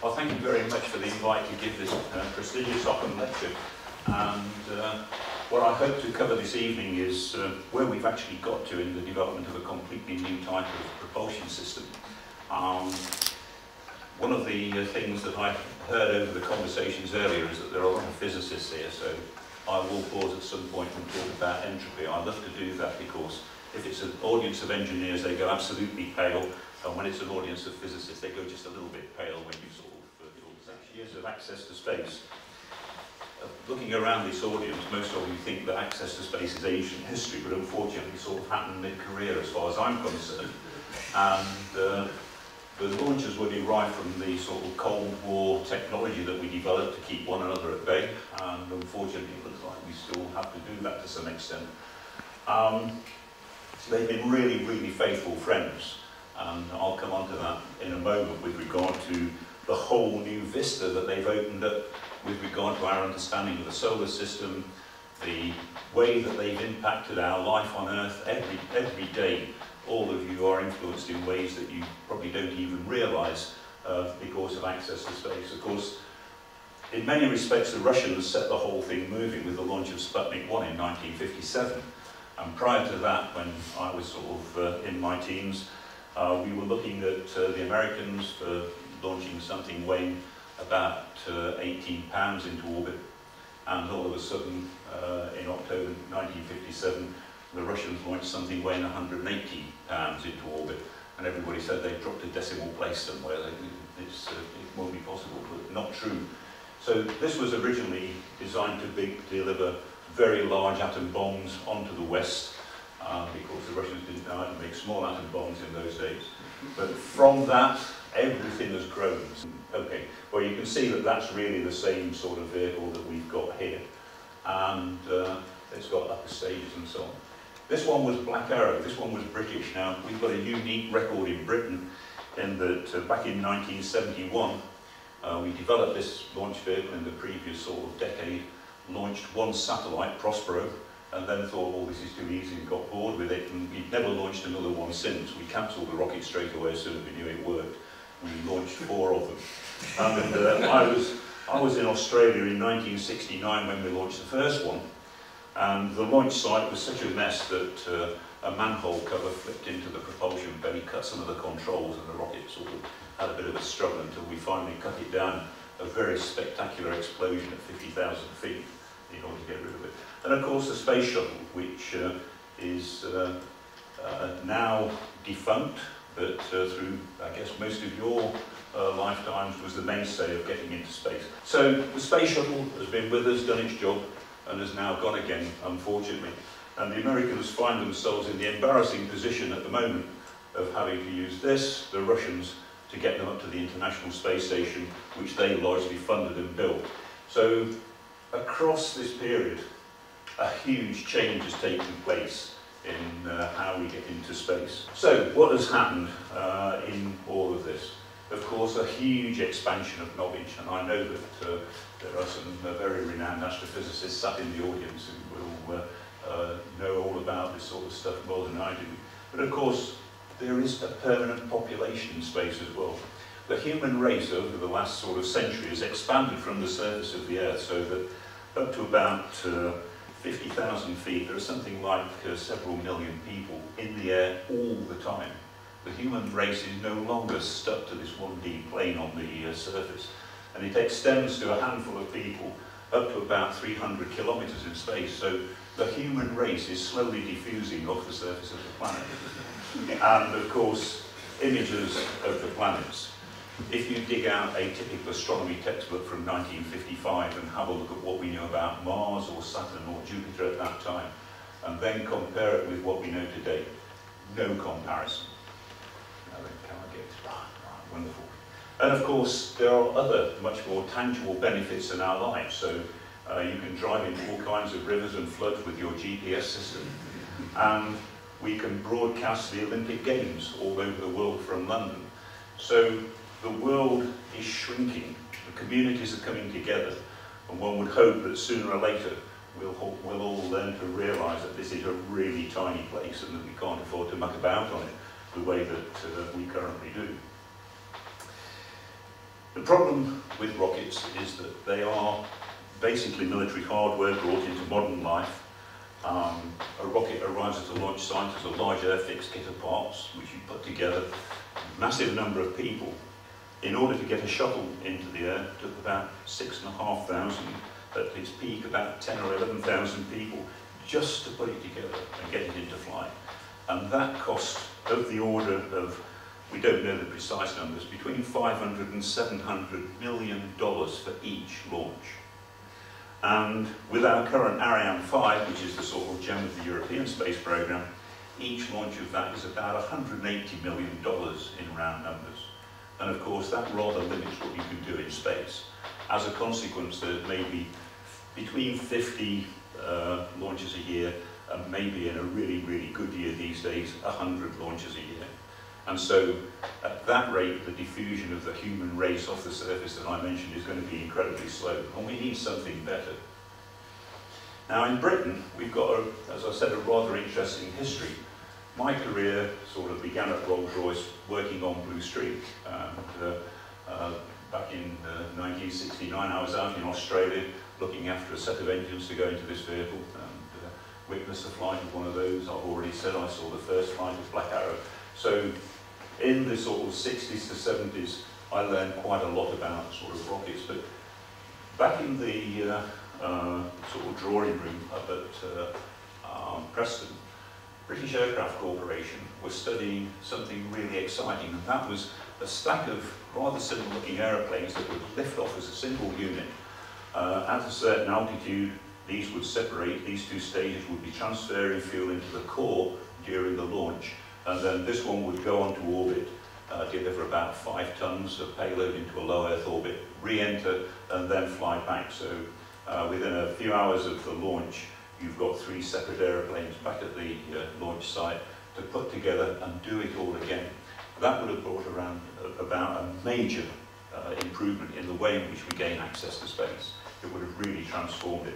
Well, thank you very much for the invite to give this prestigious Ockham lecture. And what I hope to cover this evening is where we've actually got to in the development of a completely new type of propulsion system. One of the things that I heard over the conversations earlier is that there are a lot of physicists here, so I will pause at some point and talk about entropy. I love to do that because if it's an audience of engineers, they go absolutely pale, and when it's an audience of physicists, they go just a little bit pale when you sort of years of access to space. Looking around this audience, most of you think that access to space is ancient history, but unfortunately it sort of happened mid-career as far as I'm concerned. And the launches were derived from the sort of Cold War technology that we developed to keep one another at bay, and unfortunately it looks like we still have to do that to some extent. They've been really, really faithful friends, and I'll come on to that in a moment with regard to the whole new vista that they've opened up with regard to our understanding of the solar system, the way that they've impacted our life on Earth every day. All of you are influenced in ways that you probably don't even realise because of access to space. Of course, in many respects, the Russians set the whole thing moving with the launch of Sputnik 1 in 1957. And prior to that, when I was sort of in my teens, we were looking at the Americans for launching something weighing about 18 pounds into orbit. And all of a sudden, in October 1957, the Russians launched something weighing 180 pounds into orbit. And everybody said they dropped a decimal place somewhere. It won't be possible, but not true. So this was originally designed to deliver very large atom bombs onto the West, because the Russians didn't know how to make small atom bombs in those days. But from that, everything has grown. Okay, well you can see that that's really the same sort of vehicle that we've got here. And it's got upper stages and so on. This one was Black Arrow, this one was British. Now, we've got a unique record in Britain in that back in 1971, we developed this launch vehicle in the previous sort of decade, launched one satellite, Prospero, and then thought, oh, this is too easy, and got bored with it, and we've never launched another one since. We cancelled the rocket straight away as soon as we knew it worked. We launched 4 of them. And I was in Australia in 1969 when we launched the first one, and the launch site was such a mess that a manhole cover flipped into the propulsion bay, cut some of the controls, and the rocket sort of had a bit of a struggle until we finally cut it down. A very spectacular explosion at 50,000 feet in order to get rid of it. And of course the space shuttle, which is now defunct, but through, I guess, most of your lifetimes was the mainstay of getting into space. So the space shuttle has been with us, done its job, and has now gone again, unfortunately. And the Americans find themselves in the embarrassing position at the moment of having to use the Russians, to get them up to the International Space Station, which they largely funded and built. So across this period, a huge change has taken place in how we get into space. So what has happened in all of this? Of course, a huge expansion of knowledge, and I know that there are some very renowned astrophysicists sat in the audience who will know all about this sort of stuff more than I do. But of course, there is a permanent population in space as well. The human race over the last sort of century has expanded from the surface of the Earth, so that up to about 50,000 feet, there are something like several million people in the air all the time. The human race is no longer stuck to this 1D plane on the surface, and it extends to a handful of people up to about 300 kilometers in space. So the human race is slowly diffusing off the surface of the planet. And of course, images of the planets. If you dig out a typical astronomy textbook from 1955 and have a look at what we knew about Mars or Saturn or Jupiter at that time, and then compare it with what we know today, no comparison. Now then, can I get it? Right, wonderful. And of course, there are other much more tangible benefits in our lives. So you can drive into all kinds of rivers and floods with your GPS system. And we can broadcast the Olympic Games all over the world from London. So the world is shrinking, the communities are coming together, and one would hope that sooner or later we'll all learn to realise that this is a really tiny place and that we can't afford to muck about on it the way that we currently do. The problem with rockets is that they are basically military hardware brought into modern life. A rocket arrives at a launch site as a large airfix kit of parts, which you put together, massive number of people. In order to get a shuttle into the air, it took about 6,500, at its peak about 10 or 11,000 people, just to put it together and get it into flight. And that cost of the order of, we don't know the precise numbers, between $500 and $700 million for each launch. And with our current Ariane 5, which is the sort of gem of the European space program, each launch of that is about $180 million in round numbers. And of course, that rather limits what you can do in space. As a consequence, there may be between 50 launches a year, and maybe in a really, really good year these days, 100 launches a year. And so, at that rate, the diffusion of the human race off the surface that I mentioned is going to be incredibly slow, and we need something better. Now, in Britain, we've got, as I said, a rather interesting history. My career sort of began at Rolls-Royce working on Blue Streak. Back in 1969, I was out in Australia looking after a set of engines to go into this vehicle and witnessed the flight of one of those. I've already said I saw the first flight of Black Arrow. So in the sort of 60s to 70s, I learned quite a lot about sort of rockets. But back in the sort of drawing room up at Preston, British Aircraft Corporation was studying something really exciting, and that was a stack of rather simple looking aeroplanes that would lift off as a single unit. At a certain altitude, these would separate, these two stages would be transferring fuel into the core during the launch, and then this one would go onto orbit, deliver about 5 tons of payload into a low Earth orbit, re-enter, and then fly back. So within a few hours of the launch, you've got 3 separate aeroplanes back at the launch site to put together and do it all again. That would have brought around about a major improvement in the way in which we gain access to space. It would have really transformed it.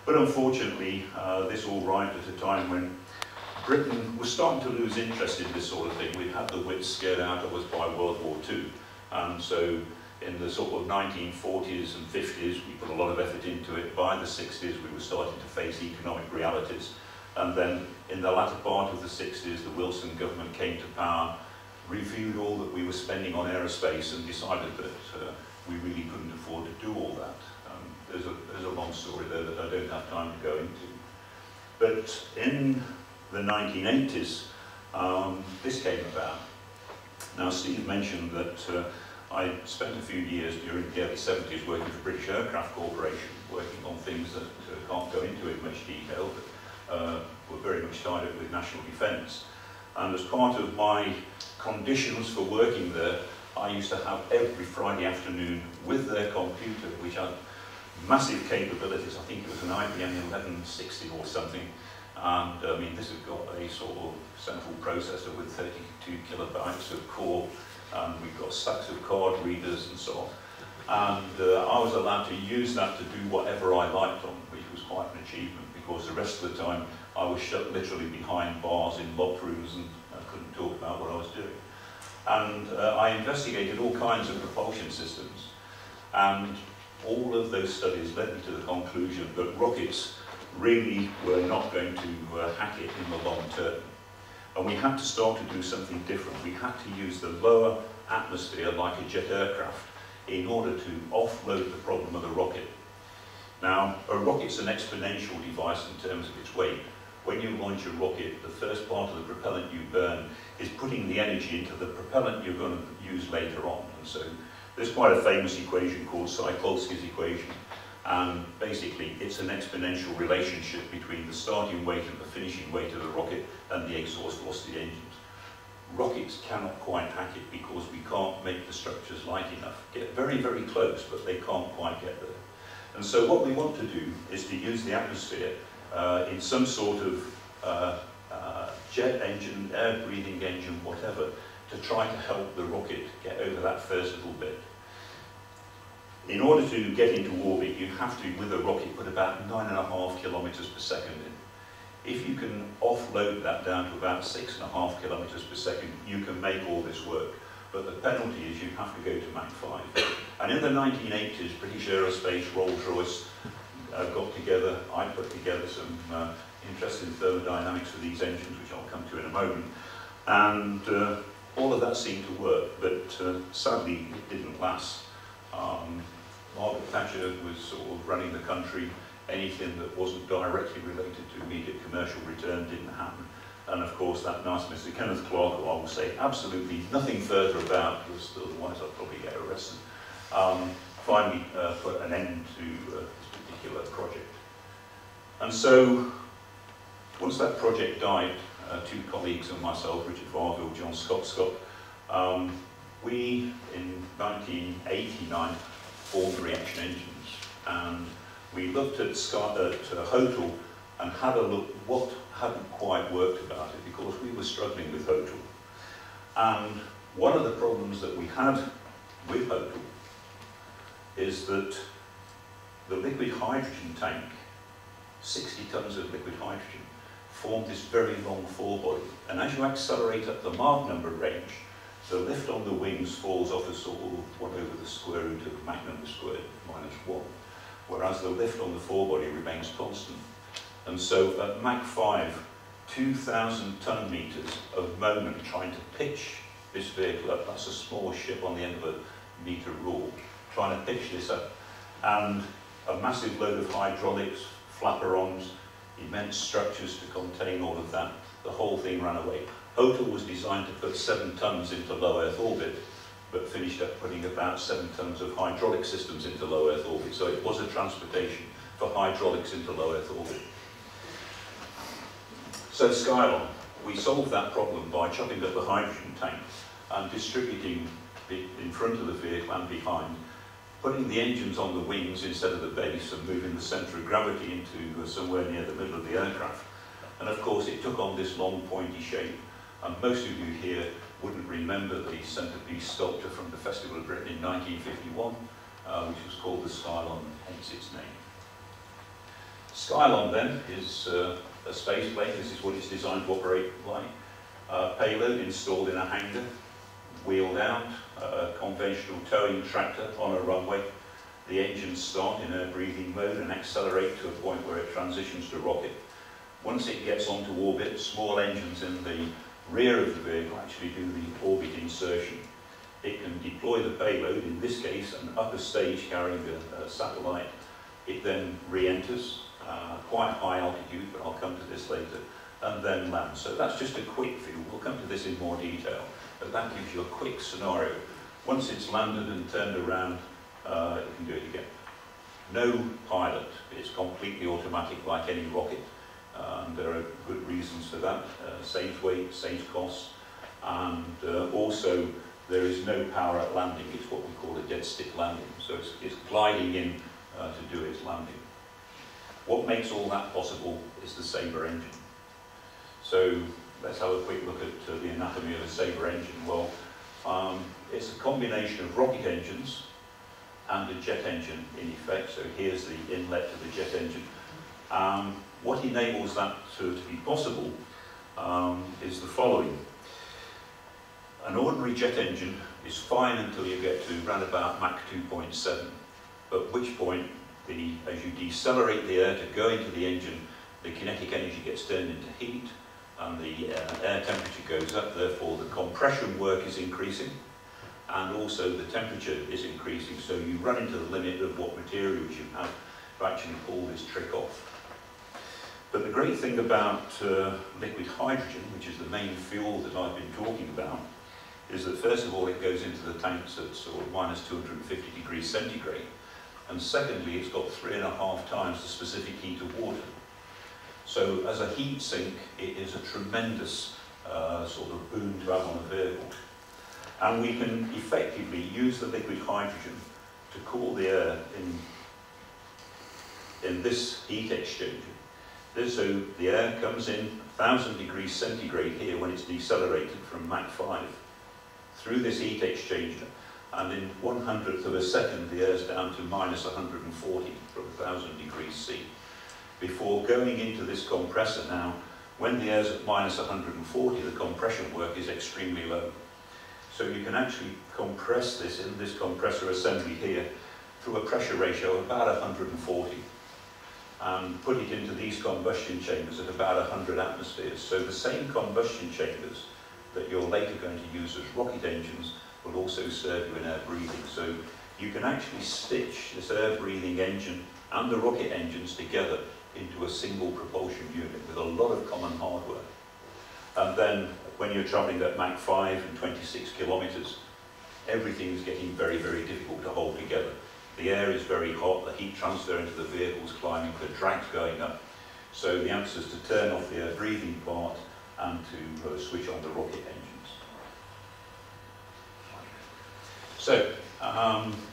But unfortunately, this all arrived at a time when Britain was starting to lose interest in this sort of thing. We'd had the wits scared out of us by World War II. And so in the sort of 1940s and 50s, we put a lot of effort into it. By the 60s, we were starting to face economic realities. And then in the latter part of the 60s, the Wilson government came to power, reviewed all that we were spending on aerospace and decided that we really couldn't afford to do all that. There's a long story there that I don't have time to go into. But in the 1980s, this came about. Now, Steve mentioned that I spent a few years during the early 70s working for British Aircraft Corporation, working on things that can't go into in much detail, but were very much tied up with national defence. And as part of my conditions for working there, I used to have every Friday afternoon with their computer, which had massive capabilities. I think it was an IBM 1160 or something. And I mean, this has got a sort of central processor with 32 kilobytes of core, and we've got stacks of card readers and so on. And I was allowed to use that to do whatever I liked on, which was quite an achievement, because the rest of the time I was shut literally behind bars in locked rooms and I couldn't talk about what I was doing. And I investigated all kinds of propulsion systems, and all of those studies led me to the conclusion that rockets really were not going to hack it in the long term. And we had to start to do something different. We had to use the lower atmosphere like a jet aircraft in order to offload the problem of the rocket. Now, a rocket's an exponential device in terms of its weight. When you launch a rocket, the first part of the propellant you burn is putting the energy into the propellant you're going to use later on. And so there's quite a famous equation called Tsiolkovsky's equation. And basically, it's an exponential relationship between the starting weight and the finishing weight of the rocket and the exhaust velocity engines. Rockets cannot quite hack it because we can't make the structures light enough. Get very, very close, but they can't quite get there. And so what we want to do is to use the atmosphere in some sort of jet engine, air-breathing engine, whatever, to try to help the rocket get over that first little bit. In order to get into orbit, you have to, with a rocket, put about 9.5 kilometers per second in. If you can offload that down to about 6.5 kilometers per second, you can make all this work. but the penalty is you have to go to Mach 5. And in the 1980s, British Aerospace, Rolls-Royce got together, I put together some interesting thermodynamics for these engines, which I'll come to in a moment, and all of that seemed to work, but sadly it didn't last. Margaret Thatcher was sort of running the country. Anything that wasn't directly related to immediate commercial return didn't happen. And of course that nice Mr. Kenneth Clarke, who I will say absolutely nothing further about, because otherwise I'd probably get arrested, finally put an end to this particular project. And so, once that project died, two colleagues and myself, Richard Varville, John Scott, we in 1989 formed Reaction Engines, and we looked at Hotel and had a look what hadn't quite worked about it, because we were struggling with Hotel. And one of the problems that we had with Hotel is that the liquid hydrogen tank, 60 tons of liquid hydrogen, formed this very long forebody. And as you accelerate up the Mach number range, the lift on the wings falls off a sort of 1 over the square root of Mach number squared minus 1, whereas the lift on the forebody remains constant. And so at Mach 5, 2,000 ton-meters of moment trying to pitch this vehicle up. That's a small ship on the end of a meter rule, trying to pitch this up. And a massive load of hydraulics, flaperons, immense structures to contain all of that. The whole thing ran away. Hotel was designed to put 7 tons into low Earth orbit, but finished up putting about 7 tons of hydraulic systems into low Earth orbit. So it was a transportation for hydraulics into low Earth orbit. So Skylon, we solved that problem by chopping up the hydrogen tank and distributing it in front of the vehicle and behind, putting the engines on the wings instead of the base and moving the centre of gravity into somewhere near the middle of the aircraft. And of course it took on this long pointy shape, and most of you here wouldn't remember the centrepiece sculpture from the Festival of Britain in 1951, which was called the Skylon, hence its name. Skylon then is a space plane. This is what it's designed to operate like. Payload installed in a hangar, wheeled out, a conventional towing tractor on a runway. The engines start in air breathing mode and accelerate to a point where it transitions to rocket. Once it gets onto orbit, small engines in the rear of the vehicle actually do the orbit insertion. It can deploy the payload, in this case an upper stage carrying a satellite. It then re-enters, quite high altitude, but I'll come to this later, and then lands. So that's just a quick view. We'll come to this in more detail, but that gives you a quick scenario. Once it's landed and turned around, it can do it again. No pilot. It's completely automatic like any rocket. There are good reasons for that. Saves weight, saves costs, and also there is no power at landing. It's what we call a dead stick landing. So it's gliding in to do its landing. What makes all that possible is the Sabre engine. So let's have a quick look at the anatomy of a Sabre engine. Well, it's a combination of rocket engines and a jet engine in effect. So here's the inlet to the jet engine. What enables that to be possible is the following. An ordinary jet engine is fine until you get to around about Mach 2.7, at which point, as you decelerate the air to go into the engine, the kinetic energy gets turned into heat, and the air temperature goes up. Therefore, the compression work is increasing, and also the temperature is increasing. So you run into the limit of what materials you have to actually pull this trick off. But the great thing about liquid hydrogen, which is the main fuel that I've been talking about, is that first of all it goes into the tanks at sort of minus 250 degrees centigrade, and secondly it's got 3.5 times the specific heat of water. So as a heat sink, it is a tremendous sort of boon to have on a vehicle. And we can effectively use the liquid hydrogen to cool the air in this heat exchanger. So the air comes in 1,000 degrees centigrade here when it's decelerated from Mach 5 through this heat exchanger, and in 1/100th of a second the air's down to minus 140 from 1,000 degrees C. Before going into this compressor now, when the air's at minus 140, the compression work is extremely low. So you can actually compress this in this compressor assembly here through a pressure ratio of about 140 and put it into these combustion chambers at about 100 atmospheres. So the same combustion chambers that you're later going to use as rocket engines will also serve you in air breathing. So you can actually stitch this air breathing engine and the rocket engines together into a single propulsion unit with a lot of common hardware. And then when you're travelling at Mach 5 and 26 kilometres, everything is getting very, very difficult to hold together. The air is very hot, the heat transfer into the vehicle's climbing, the drag's going up. So the answer is to turn off the air breathing part and to switch on the rocket engines. So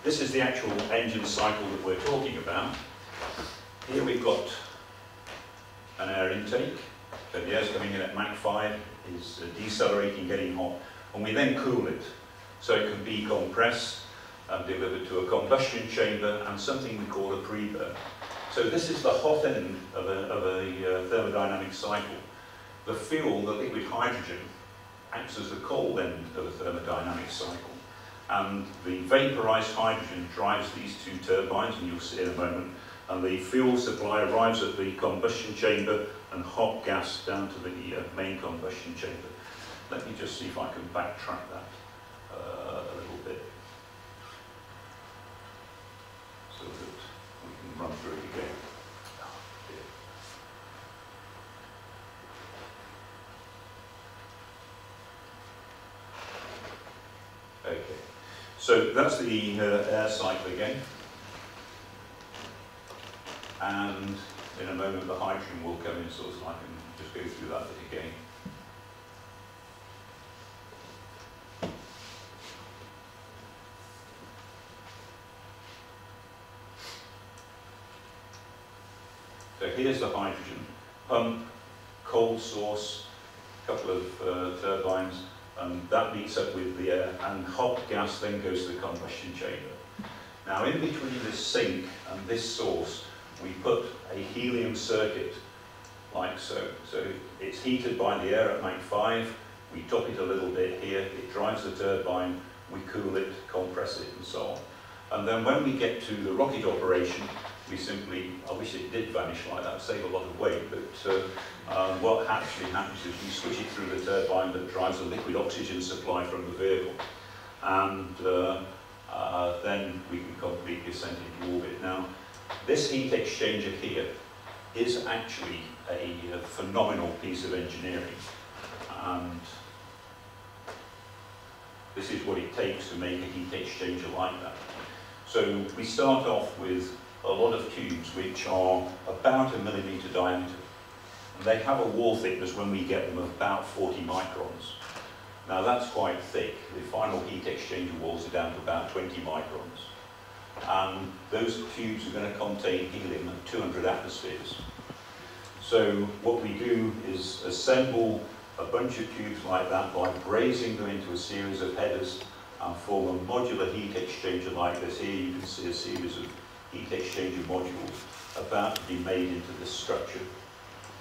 this is the actual engine cycle that we're talking about. Here we've got an air intake. So the air's coming in at Mach 5, is decelerating, getting hot, and we then cool it. So it can be compressed and delivered to a combustion chamber and something we call a preburn. So this is the hot end of a thermodynamic cycle. The fuel, the liquid hydrogen, acts as the cold end of a thermodynamic cycle. And the vaporized hydrogen drives these two turbines, and you'll see in a moment, and the fuel supply arrives at the combustion chamber and hot gas down to the main combustion chamber. Let me just see if I can backtrack that a little bit so that we can run through it again. Okay, so that's the air cycle again. And in a moment the hydrogen will come in, so I can just go through that bit again. So here's the hydrogen pump, cold source, a couple of turbines, and that meets up with the air, and hot gas then goes to the combustion chamber. Now in between this sink and this source, we put a helium circuit, like so. So it's heated by the air at Mach 5, we top it a little bit here, it drives the turbine, we cool it, compress it, and so on. And then when we get to the rocket operation, we simply, I wish it did vanish like that, save a lot of weight, but what actually happens is we switch it through the turbine that drives a liquid oxygen supply from the vehicle. And then we can complete the ascent into orbit. Now, this heat exchanger here is actually a phenomenal piece of engineering, and this is what it takes to make a heat exchanger like that. So we start off with a lot of tubes which are about 1 millimetre diameter, and they have a wall thickness when we get them of about 40 microns. Now that's quite thick. The final heat exchanger walls are down to about 20 microns. And those tubes are going to contain helium at 200 atmospheres. So what we do is assemble a bunch of tubes like that by brazing them into a series of headers and form a modular heat exchanger like this. Here you can see a series of heat exchanger modules about to be made into this structure.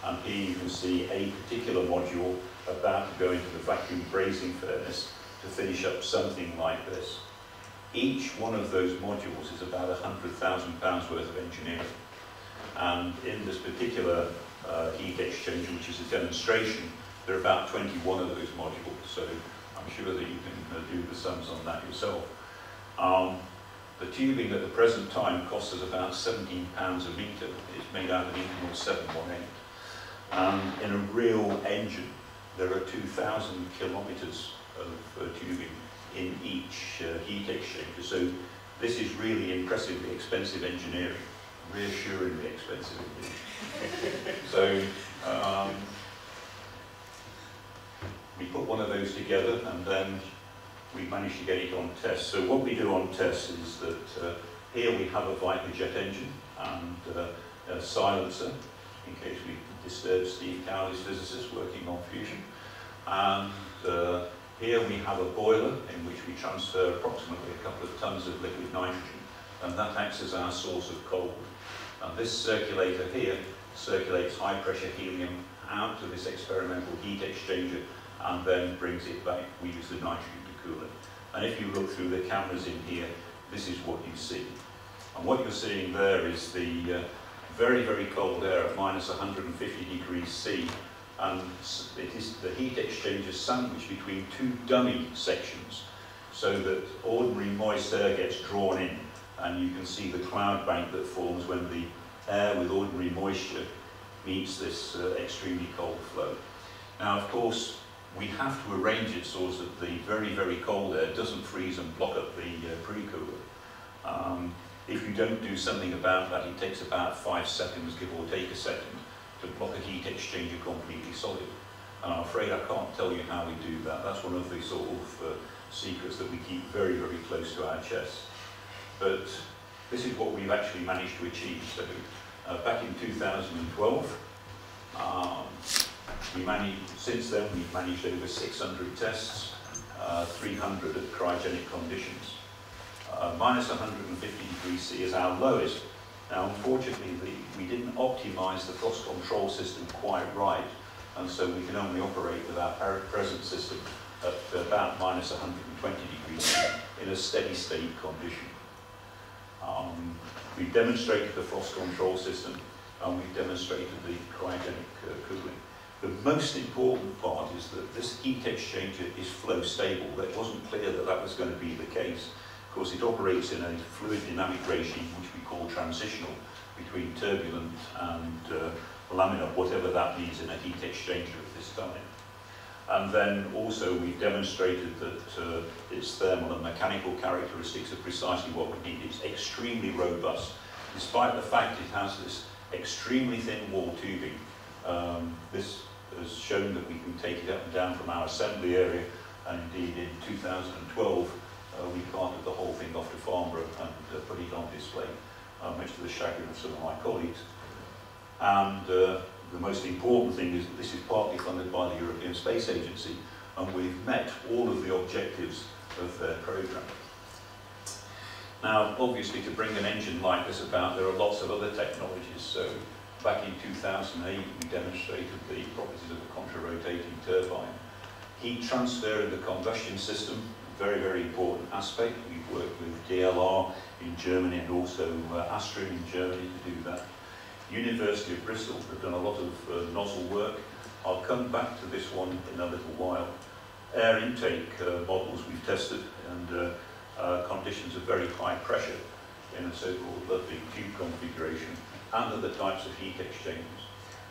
And here you can see a particular module about to go into the vacuum brazing furnace to finish up something like this. Each one of those modules is about £100,000 worth of engineering. And in this particular heat exchanger, which is a demonstration, there are about 21 of those modules. So I'm sure that you can do the sums on that yourself. The tubing at the present time costs us about £17 a metre. It's made out of Inconel 718. In a real engine, there are 2,000 kilometres of tubing in each heat exchanger. So this is really impressively expensive engineering, reassuringly expensive indeed. So we put one of those together, and then we managed to get it on test. So what we do on test is that here we have a Viper jet engine and a silencer, in case we disturb Steve Cowley's physicist working on fusion. And here we have a boiler in which we transfer approximately a couple of tons of liquid nitrogen, and that acts as our source of cold. And this circulator here circulates high pressure helium out to this experimental heat exchanger and then brings it back. We use the nitrogen to cool it. And if you look through the cameras in here, this is what you see. And what you're seeing there is the very, very cold air at minus 150 degrees C, and it is the heat exchanger sandwiched between two dummy sections, so that ordinary moist air gets drawn in, and you can see the cloud bank that forms when the air with ordinary moisture meets this extremely cold flow. Now, of course, we have to arrange it so that the very, very cold air doesn't freeze and block up the pre-cooler. If you don't do something about that, it takes about 5 seconds, give or take a second, to block a heat exchanger completely solid. And I'm afraid I can't tell you how we do that. That's one of the sort of secrets that we keep very, very close to our chest. But this is what we've actually managed to achieve. So back in 2012, since then we've managed over 600 tests, 300 at cryogenic conditions. Minus 150 degrees C is our lowest. Now, unfortunately, we didn't optimize the frost control system quite right, and so we can only operate with our present system at about minus 120 degrees C in a steady state condition. We've demonstrated the frost control system, and we've demonstrated the cryogenic cooling. The most important part is that this heat exchanger is flow stable. It wasn't clear that that was going to be the case. Of course, it operates in a fluid dynamic regime, which we call transitional, between turbulent and laminar, whatever that means in a heat exchanger at this time. And then also we've demonstrated that its thermal and mechanical characteristics are precisely what we need. It's extremely robust, despite the fact it has this extremely thin wall tubing. This has shown that we can take it up and down from our assembly area, and indeed in 2012 we carted the whole thing off to Farnborough and put it on display, much to the chagrin of some of my colleagues. And the most important thing is that this is partly funded by the European Space Agency, and we've met all of the objectives of their programme. Now, obviously, to bring an engine like this about, there are lots of other technologies. So back in 2008, we demonstrated the properties of a contra-rotating turbine. Heat transfer in the combustion system, very, very important aspect. We've worked with DLR in Germany and also Astra in Germany to do that. University of Bristol have done a lot of nozzle work. I'll come back to this one in a little while. Air intake models we've tested, and conditions of very high pressure in a so-called Ludwig tube configuration, and other types of heat exchangers.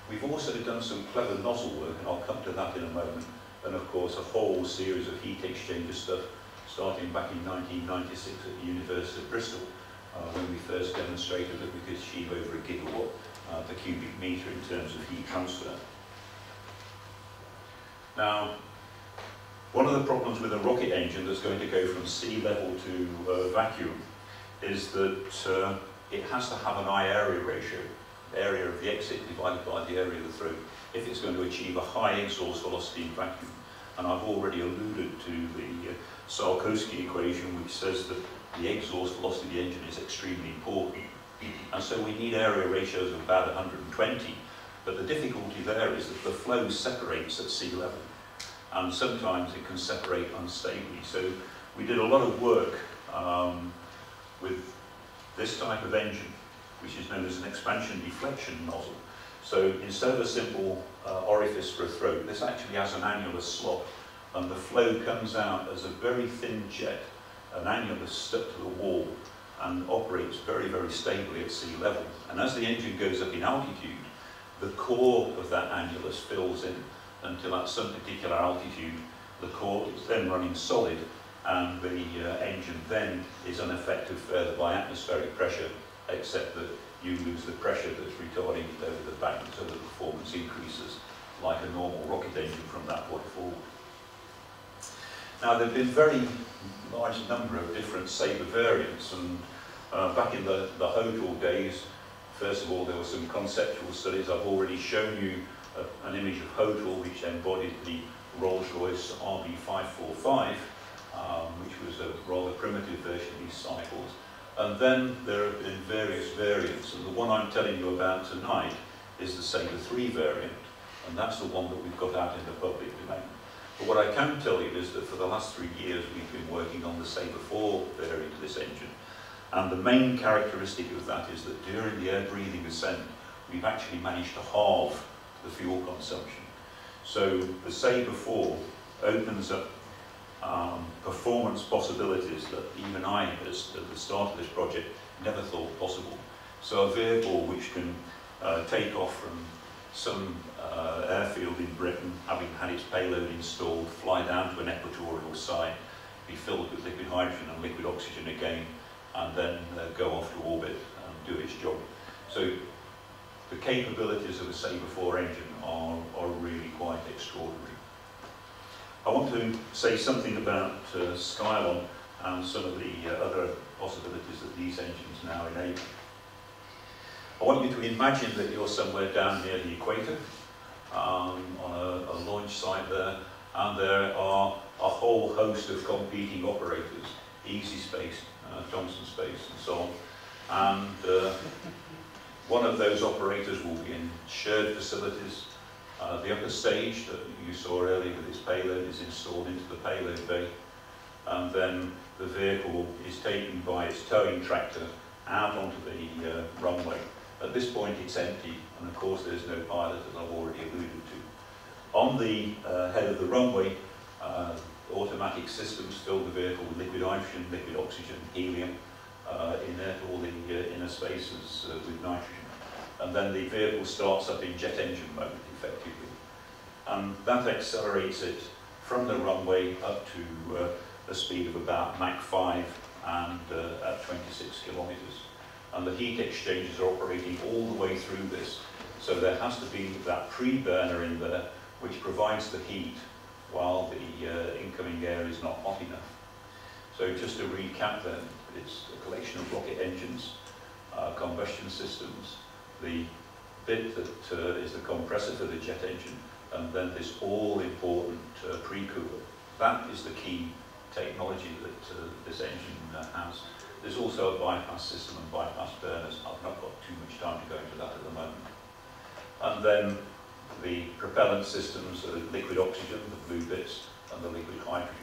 We've also done some clever nozzle work, and I'll come to that in a moment, and of course a whole series of heat exchanger stuff, starting back in 1996 at the University of Bristol, when we first demonstrated that we could achieve over a gigawatt per cubic metre in terms of heat transfer. Now, one of the problems with a rocket engine that's going to go from sea level to vacuum is that it has to have an eye-area ratio, area of the exit divided by the area of the throat, if it's going to achieve a high exhaust velocity in vacuum. And I've already alluded to the Sarkowski equation, which says that the exhaust velocity of the engine is extremely important. And so we need area ratios of about 120, but the difficulty there is that the flow separates at sea level, and sometimes it can separate unstably. So we did a lot of work with this type of engine, which is known as an expansion deflection nozzle. So instead of a simple orifice for a throat, this actually has an annulus slot, and the flow comes out as a very thin jet, an annulus stuck to the wall, and operates very, very stably at sea level. And as the engine goes up in altitude, the core of that annulus fills in until at some particular altitude the core is then running solid, and the engine then is unaffected further by atmospheric pressure, except that you lose the pressure that's retarding it over the bank, so the performance increases like a normal rocket engine from that point forward. Now, there have been very large number of different Sabre variants, and back in the Hodel days, first of all, there were some conceptual studies. I've already shown you an image of Hodel, which embodied the Rolls-Royce RB545, which was a rather primitive version of these cycles. And then there have been various variants, and the one I'm telling you about tonight is the Sabre 3 variant, and that's the one that we've got out in the public domain. But what I can tell you is that for the last 3 years we've been working on the Sabre 4 variant of this engine. And the main characteristic of that is that during the air-breathing ascent, we've actually managed to halve the fuel consumption. So the Sabre 4 opens up performance possibilities that even I, at the start of this project, never thought possible. So a vehicle which can take off from some airfield in Britain, having had its payload installed, fly down to an equatorial site, be filled with liquid hydrogen and liquid oxygen again, and then go off to orbit and do its job. So the capabilities of the Sabre 4 engine are really quite extraordinary. I want to say something about Skylon and some of the other possibilities that these engines now enable. I want you to imagine that you're somewhere down near the equator, on a launch site there, and there are a whole host of competing operators, Easy Space, Johnson Space, and so on. And one of those operators will be in shared facilities. The upper stage that you saw earlier with its payload is installed into the payload bay, and then the vehicle is taken by its towing tractor out onto the runway. At this point it's empty, and of course there's no pilot, as I've already alluded to. On the head of the runway, automatic systems fill the vehicle with liquid hydrogen, liquid oxygen, helium, inert all the inner spaces with nitrogen. And then the vehicle starts up in jet engine mode, effectively. And that accelerates it from the runway up to a speed of about Mach 5 and at 26 kilometers. And the heat exchangers are operating all the way through this. So there has to be that pre-burner in there, which provides the heat while the incoming air is not hot enough. So just to recap then, it's a collection of rocket engines, combustion systems, the bit that is the compressor for the jet engine, and then this all-important pre-cooler. That is the key technology that this engine has. There's also a bypass system and bypass burners. I've not got too much time to go into that at the moment. And then the propellant systems, the liquid oxygen, the blue bits, and the liquid hydrogen.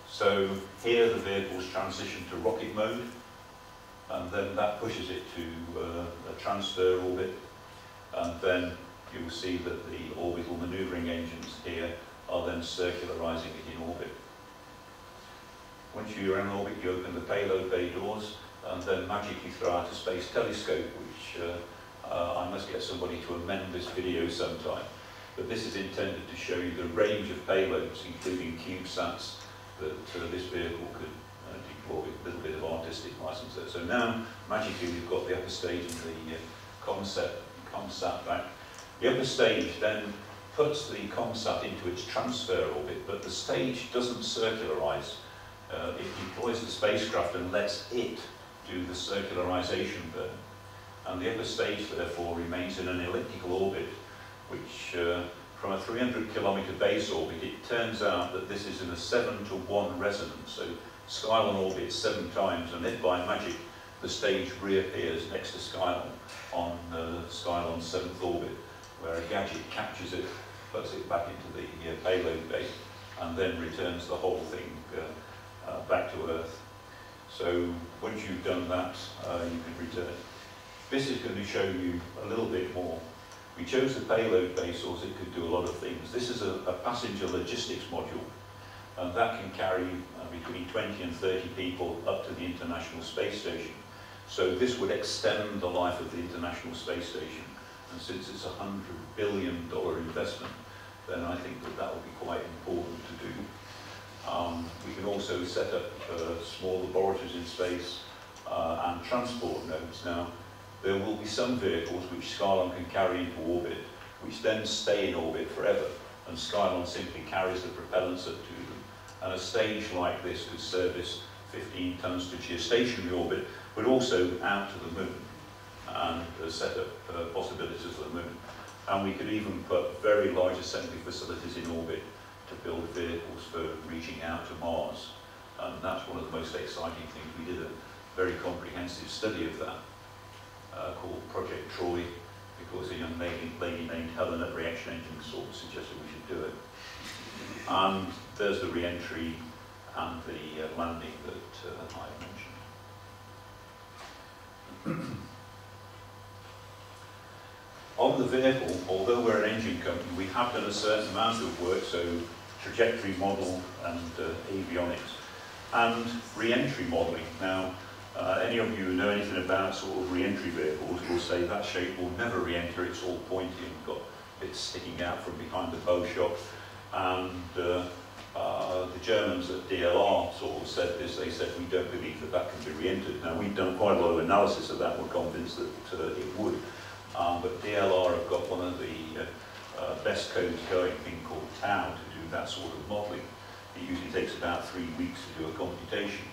So here the vehicle's transition to rocket mode, and then that pushes it to a transfer orbit, and then you will see that the orbital manoeuvring engines here are then circularizing it in orbit. Once you're in orbit, you open the payload bay doors and then magically throw out a space telescope, which I must get somebody to amend this video sometime. But this is intended to show you the range of payloads, including CubeSats, that this vehicle could deploy with a little bit of artistic license there. So now, magically, we've got the upper stage and the ComSat back. The upper stage then puts the ComSat into its transfer orbit, but the stage doesn't circularize. It deploys the spacecraft and lets it do the circularization burn. And the upper stage, therefore, remains in an elliptical orbit, which, from a 300-kilometer base orbit, it turns out that this is in a 7-to-1 resonance. So Skylon orbits 7 times, and if by magic the stage reappears next to Skylon on Skylon's 7th orbit, where a gadget captures it, puts it back into the payload bay, and then returns the whole thing back to Earth. So once you've done that, you can return. This is going to show you a little bit more. We chose the payload bay so it could do a lot of things. This is a passenger logistics module, and that can carry between 20 and 30 people up to the International Space Station. So this would extend the life of the International Space Station. And since it's a $100 billion investment, then I think that that will be quite important to do. We can also set up small laboratories in space and transport nodes. Now, there will be some vehicles which Skylon can carry into orbit, which then stay in orbit forever, and Skylon simply carries the propellants up to them. And a stage like this could service 15 tons to geostationary orbit, but also out to the moon, and set up possibilities of the moon. And we could even put very large assembly facilities in orbit to build vehicles for reaching out to Mars. And that's one of the most exciting things. We did a very comprehensive study of that, called Project Troy, because a young lady named Helen at Reaction Engine sort of suggested we should do it. And there's the re-entry and the landing that I mentioned. On the vehicle, although we're an engine company, we have done a certain amount of work, so trajectory model and avionics, and re-entry modelling. Now, any of you who know anything about sort of re-entry vehicles will say that shape will never re-enter, it's all pointy and got bits sticking out from behind the bow shop. And the Germans at DLR sort of said this, they said we don't believe that that can be re-entered. Now, we've done quite a lot of analysis of that, we're convinced that it would. But DLR have got one of the best codes going, a thing called TAO, to do that sort of modelling. It usually takes about 3 weeks to do a computation.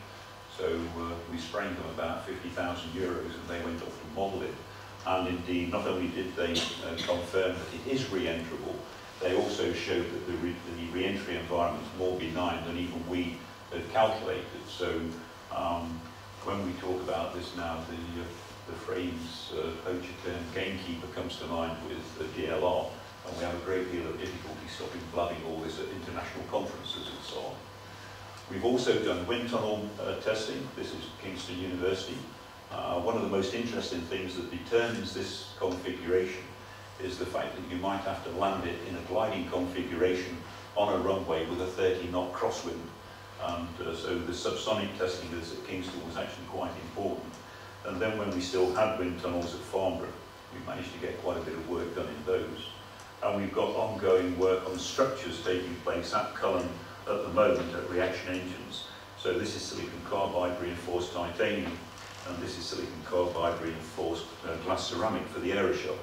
So we sprang them about 50,000 euros and they went off and modelled it. And indeed, not only did they confirm that it is re-enterable, they also showed that the re-entry environment is more benign than even we had calculated. So when we talk about this now, the phrase poacher turned gamekeeper comes to mind with the DLR, and we have a great deal of difficulty stopping blooding all this at international conferences and so on. We've also done wind tunnel testing. This is Kingston University. One of the most interesting things that determines this configuration is the fact that you might have to land it in a gliding configuration on a runway with a 30-knot crosswind. And so the subsonic testing of this at Kingston was actually quite important. And then when we still had wind tunnels at Farnborough, we managed to get quite a bit of work done in those. And we've got ongoing work on structures taking place at Cullen at the moment at reaction engines. So this is silicon carbide reinforced titanium, and this is silicon carbide reinforced glass ceramic for the aeroshell.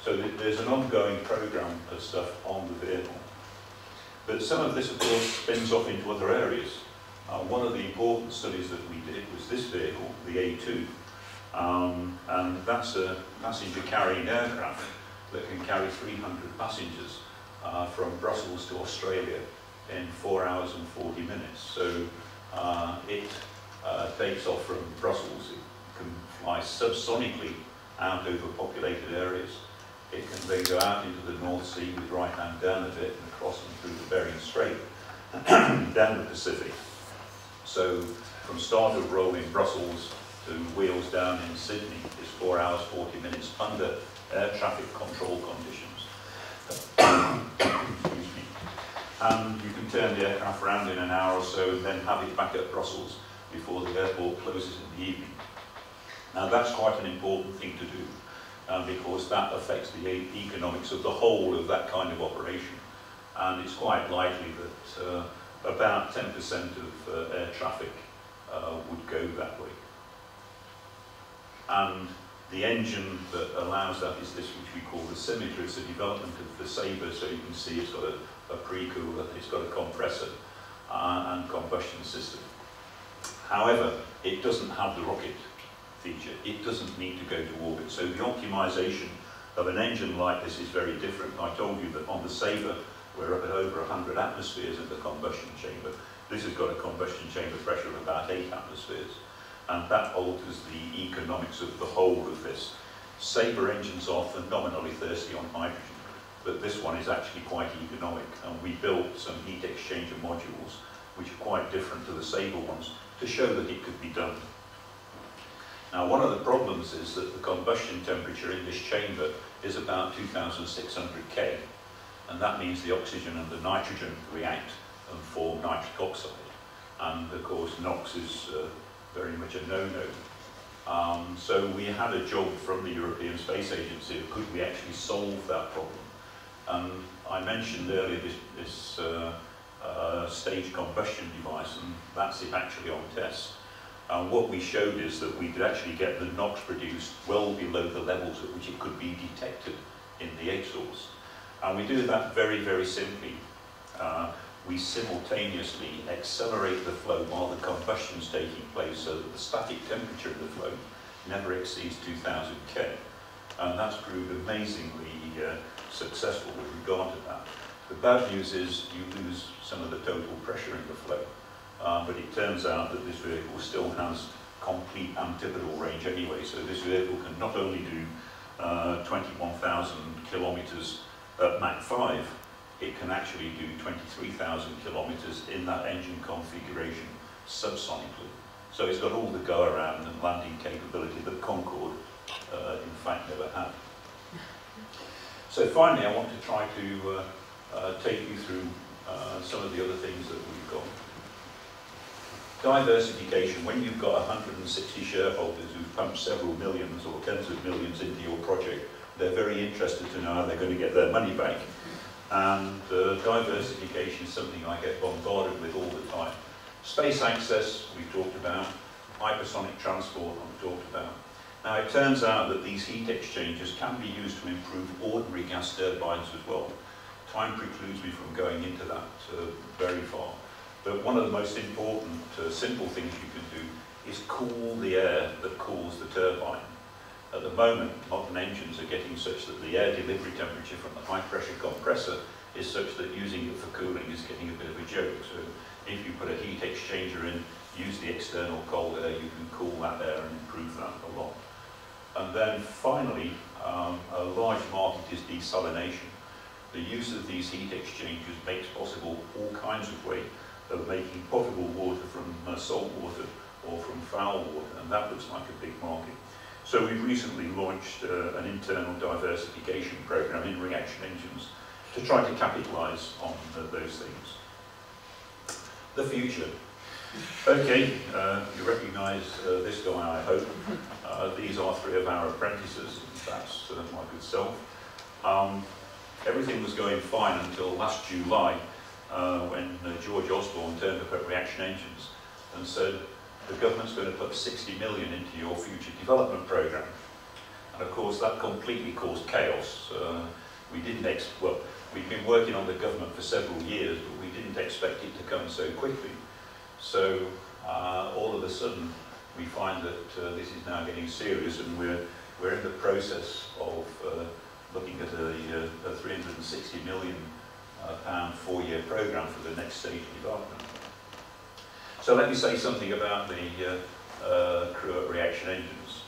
So there's an ongoing program of stuff on the vehicle. But some of this, of course, spins off into other areas. One of the important studies that we did was this vehicle, the A2, and that's a passenger carrying aircraft that can carry 300 passengers from Brussels to Australia in 4 hours and 40 minutes. So it takes off from Brussels, it can fly subsonically out over populated areas. It can then go out into the North Sea with right hand down a bit and across and through the Bering Strait down the Pacific. So from start of roll in Brussels to wheels down in Sydney is 4 hours 40 minutes under air traffic control conditions. Excuse me. And you can turn the aircraft around in an hour or so and then have it back at Brussels before the airport closes in the evening. Now that's quite an important thing to do because that affects the economics of the whole of that kind of operation. And it's quite likely that about 10% of air traffic would go that way. And the engine that allows that is this, which we call the Symmetra. It's a development of the Sabre, so you can see it's got a pre-cooler, it's got a compressor and combustion system. However, it doesn't have the rocket feature. It doesn't need to go to orbit. So the optimization of an engine like this is very different. I told you that on the Sabre, we're up at over 100 atmospheres in the combustion chamber. This has got a combustion chamber pressure of about 8 atmospheres. And that alters the economics of the whole of this. Sabre engines are phenomenally thirsty on hydrogen, but this one is actually quite economic. And we built some heat exchanger modules, which are quite different to the Sabre ones, to show that it could be done. Now, one of the problems is that the combustion temperature in this chamber is about 2,600 K. And that means the oxygen and the nitrogen react and form nitric oxide. And of course, NOx is very much a no-no. So we had a job from the European Space Agency of could we actually solve that problem. I mentioned earlier this staged combustion device, and that's it actually on test. And what we showed is that we could actually get the NOx produced well below the levels at which it could be detected in the exhaust. And we do that very, very simply. We simultaneously accelerate the flow while the combustion is taking place so that the static temperature of the flow never exceeds 2000 K. And that's proved amazingly successful with regard to that. The bad news is you lose some of the total pressure in the flow. But it turns out that this vehicle still has complete antipodal range anyway. So this vehicle can not only do 21,000 kilometers at Mach 5, it can actually do 23,000 kilometres in that engine configuration subsonically. So it's got all the go-around and landing capability that Concorde, in fact, never had. So finally, I want to try to take you through some of the other things that we've got. Diversification. When you've got 160 shareholders who've pumped several millions or tens of millions into your project, they're very interested to know how they're going to get their money back. And diversification is something I get bombarded with all the time. Space access, we've talked about. Hypersonic transport, I've talked about. Now, it turns out that these heat exchangers can be used to improve ordinary gas turbines as well. Time precludes me from going into that very far. But one of the most important simple things you can do is cool the air that cools the turbine. At the moment, modern engines are getting such that the air delivery temperature from the high-pressure compressor is such that using it for cooling is getting a bit of a joke. So if you put a heat exchanger in, use the external cold air, you can cool that air and improve that a lot. And then finally, a large market is desalination. The use of these heat exchangers makes possible all kinds of ways of making potable water from salt water or from foul water, and that looks like a big market. So we've recently launched an internal diversification program in reaction engines to try to capitalise on those things. The future. Okay, you recognise this guy, I hope. These are three of our apprentices, that's my good self. Everything was going fine until last July, when George Osborne turned up at Reaction Engines and said, the government's going to put 60 million into your future development programme. And of course that completely caused chaos. We'd been working on the government for several years, but we didn't expect it to come so quickly. So all of a sudden we find that this is now getting serious, and we're in the process of looking at a 360 million pound 4-year programme for the next stage of development. So let me say something about the crew at Reaction Engines.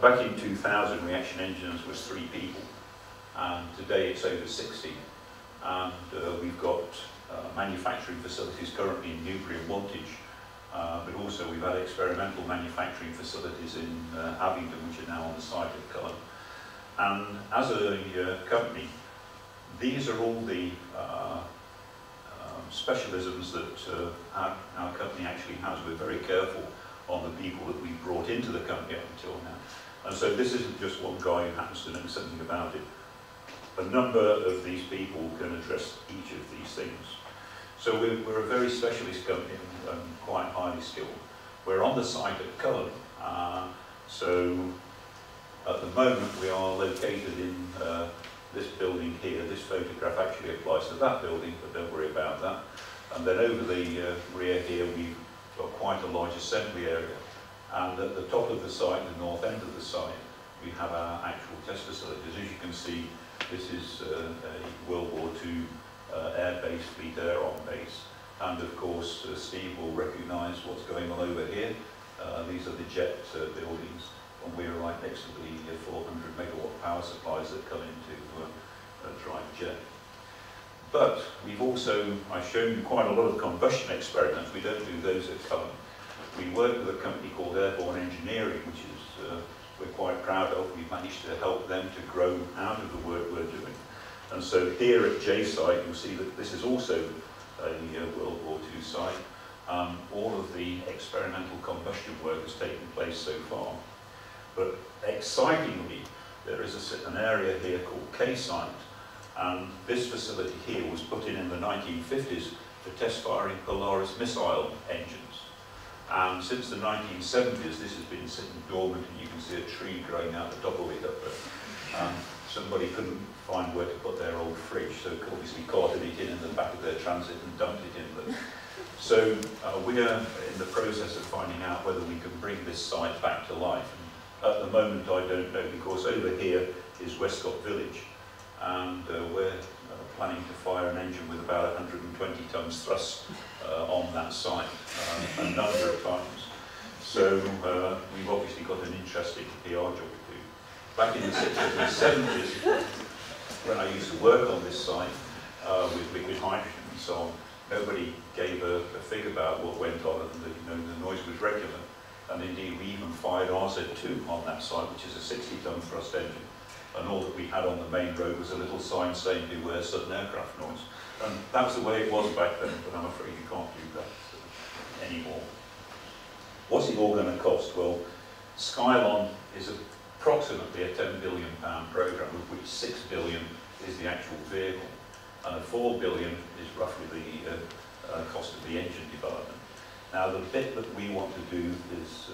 Back in 2000, Reaction Engines was 3 people, and today it's over 60. And we've got manufacturing facilities currently in Newbury and Wantage, but also we've had experimental manufacturing facilities in Abingdon, which are now on the site of Cullen. And as a company, these are all the specialisms that our company actually has. We're very careful on the people that we've brought into the company up until now. And so this isn't just one guy who happens to know something about it. A number of these people can address each of these things. So we're a very specialist company and quite highly skilled. We're on the site at Cullen. So at the moment we are located in this building here. This photograph actually applies to that building, but don't worry about that. And then over the rear here we've got quite a large assembly area. And at the top of the site, the north end of the site, we have our actual test facilities. As you can see, this is a World War II air base, fleet air on base. And of course, Steve will recognise what's going on over here. These are the jet buildings, and we're right next to the 400 megawatt power supplies that come into drive jet. But we've also, I've shown you quite a lot of combustion experiments. We don't do those at Cullen. We work with a company called Airborne Engineering, which is we're quite proud of. We've managed to help them to grow out of the work we're doing. And so here at J site, you'll see that this is also a World War II site. All of the experimental combustion work has taken place so far. But excitingly, there is an area here called K site, and this facility here was put in the 1950s for test firing Polaris missile engines. And since the 1970s, this has been sitting dormant, and you can see a tree growing out the top of it up there. Somebody couldn't find where to put their old fridge, so obviously carted it in the back of their transit and dumped it in there. So we are in the process of finding out whether we can bring this site back to life. And at the moment, I don't know, because over here is Westcott Village, and we're planning to fire an engine with about 120 tons thrust on that site a number of times. So we've obviously got an interesting PR job to do. Back in the 60s and 70s, when I used to work on this site, with liquid hydrogen and so on. Nobody gave a figure about what went on, and the noise was regular. And indeed, we even fired RZ2 on that site, which is a 60-ton thrust engine. And all that we had on the main road was a little sign saying, "Beware sudden aircraft noise." And that was the way it was back then, but I'm afraid you can't do that anymore. What's it all going to cost? Well, Skylon is approximately a £10 billion programme, of which £6 billion is the actual vehicle, and £4 billion is roughly the cost of the engine development. Now, the bit that we want to do is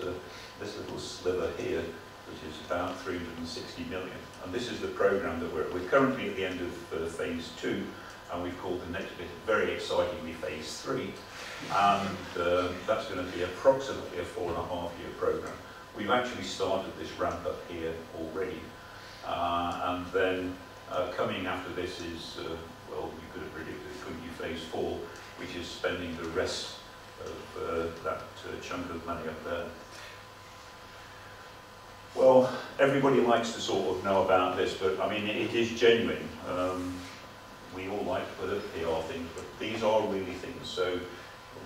this little sliver here, which is about 360 million. And this is the programme that we're currently at the end of phase 2, and we've called the next bit, very excitingly, phase 3. And that's going to be approximately a 4.5-year programme. We've actually started this ramp up here already. And then coming after this is, well, you could have predicted it could be phase 4, which is spending the rest of that chunk of money up there. Well, everybody likes to sort of know about this, but I mean, it is genuine. We all like to put up PR things, but these are really things. So,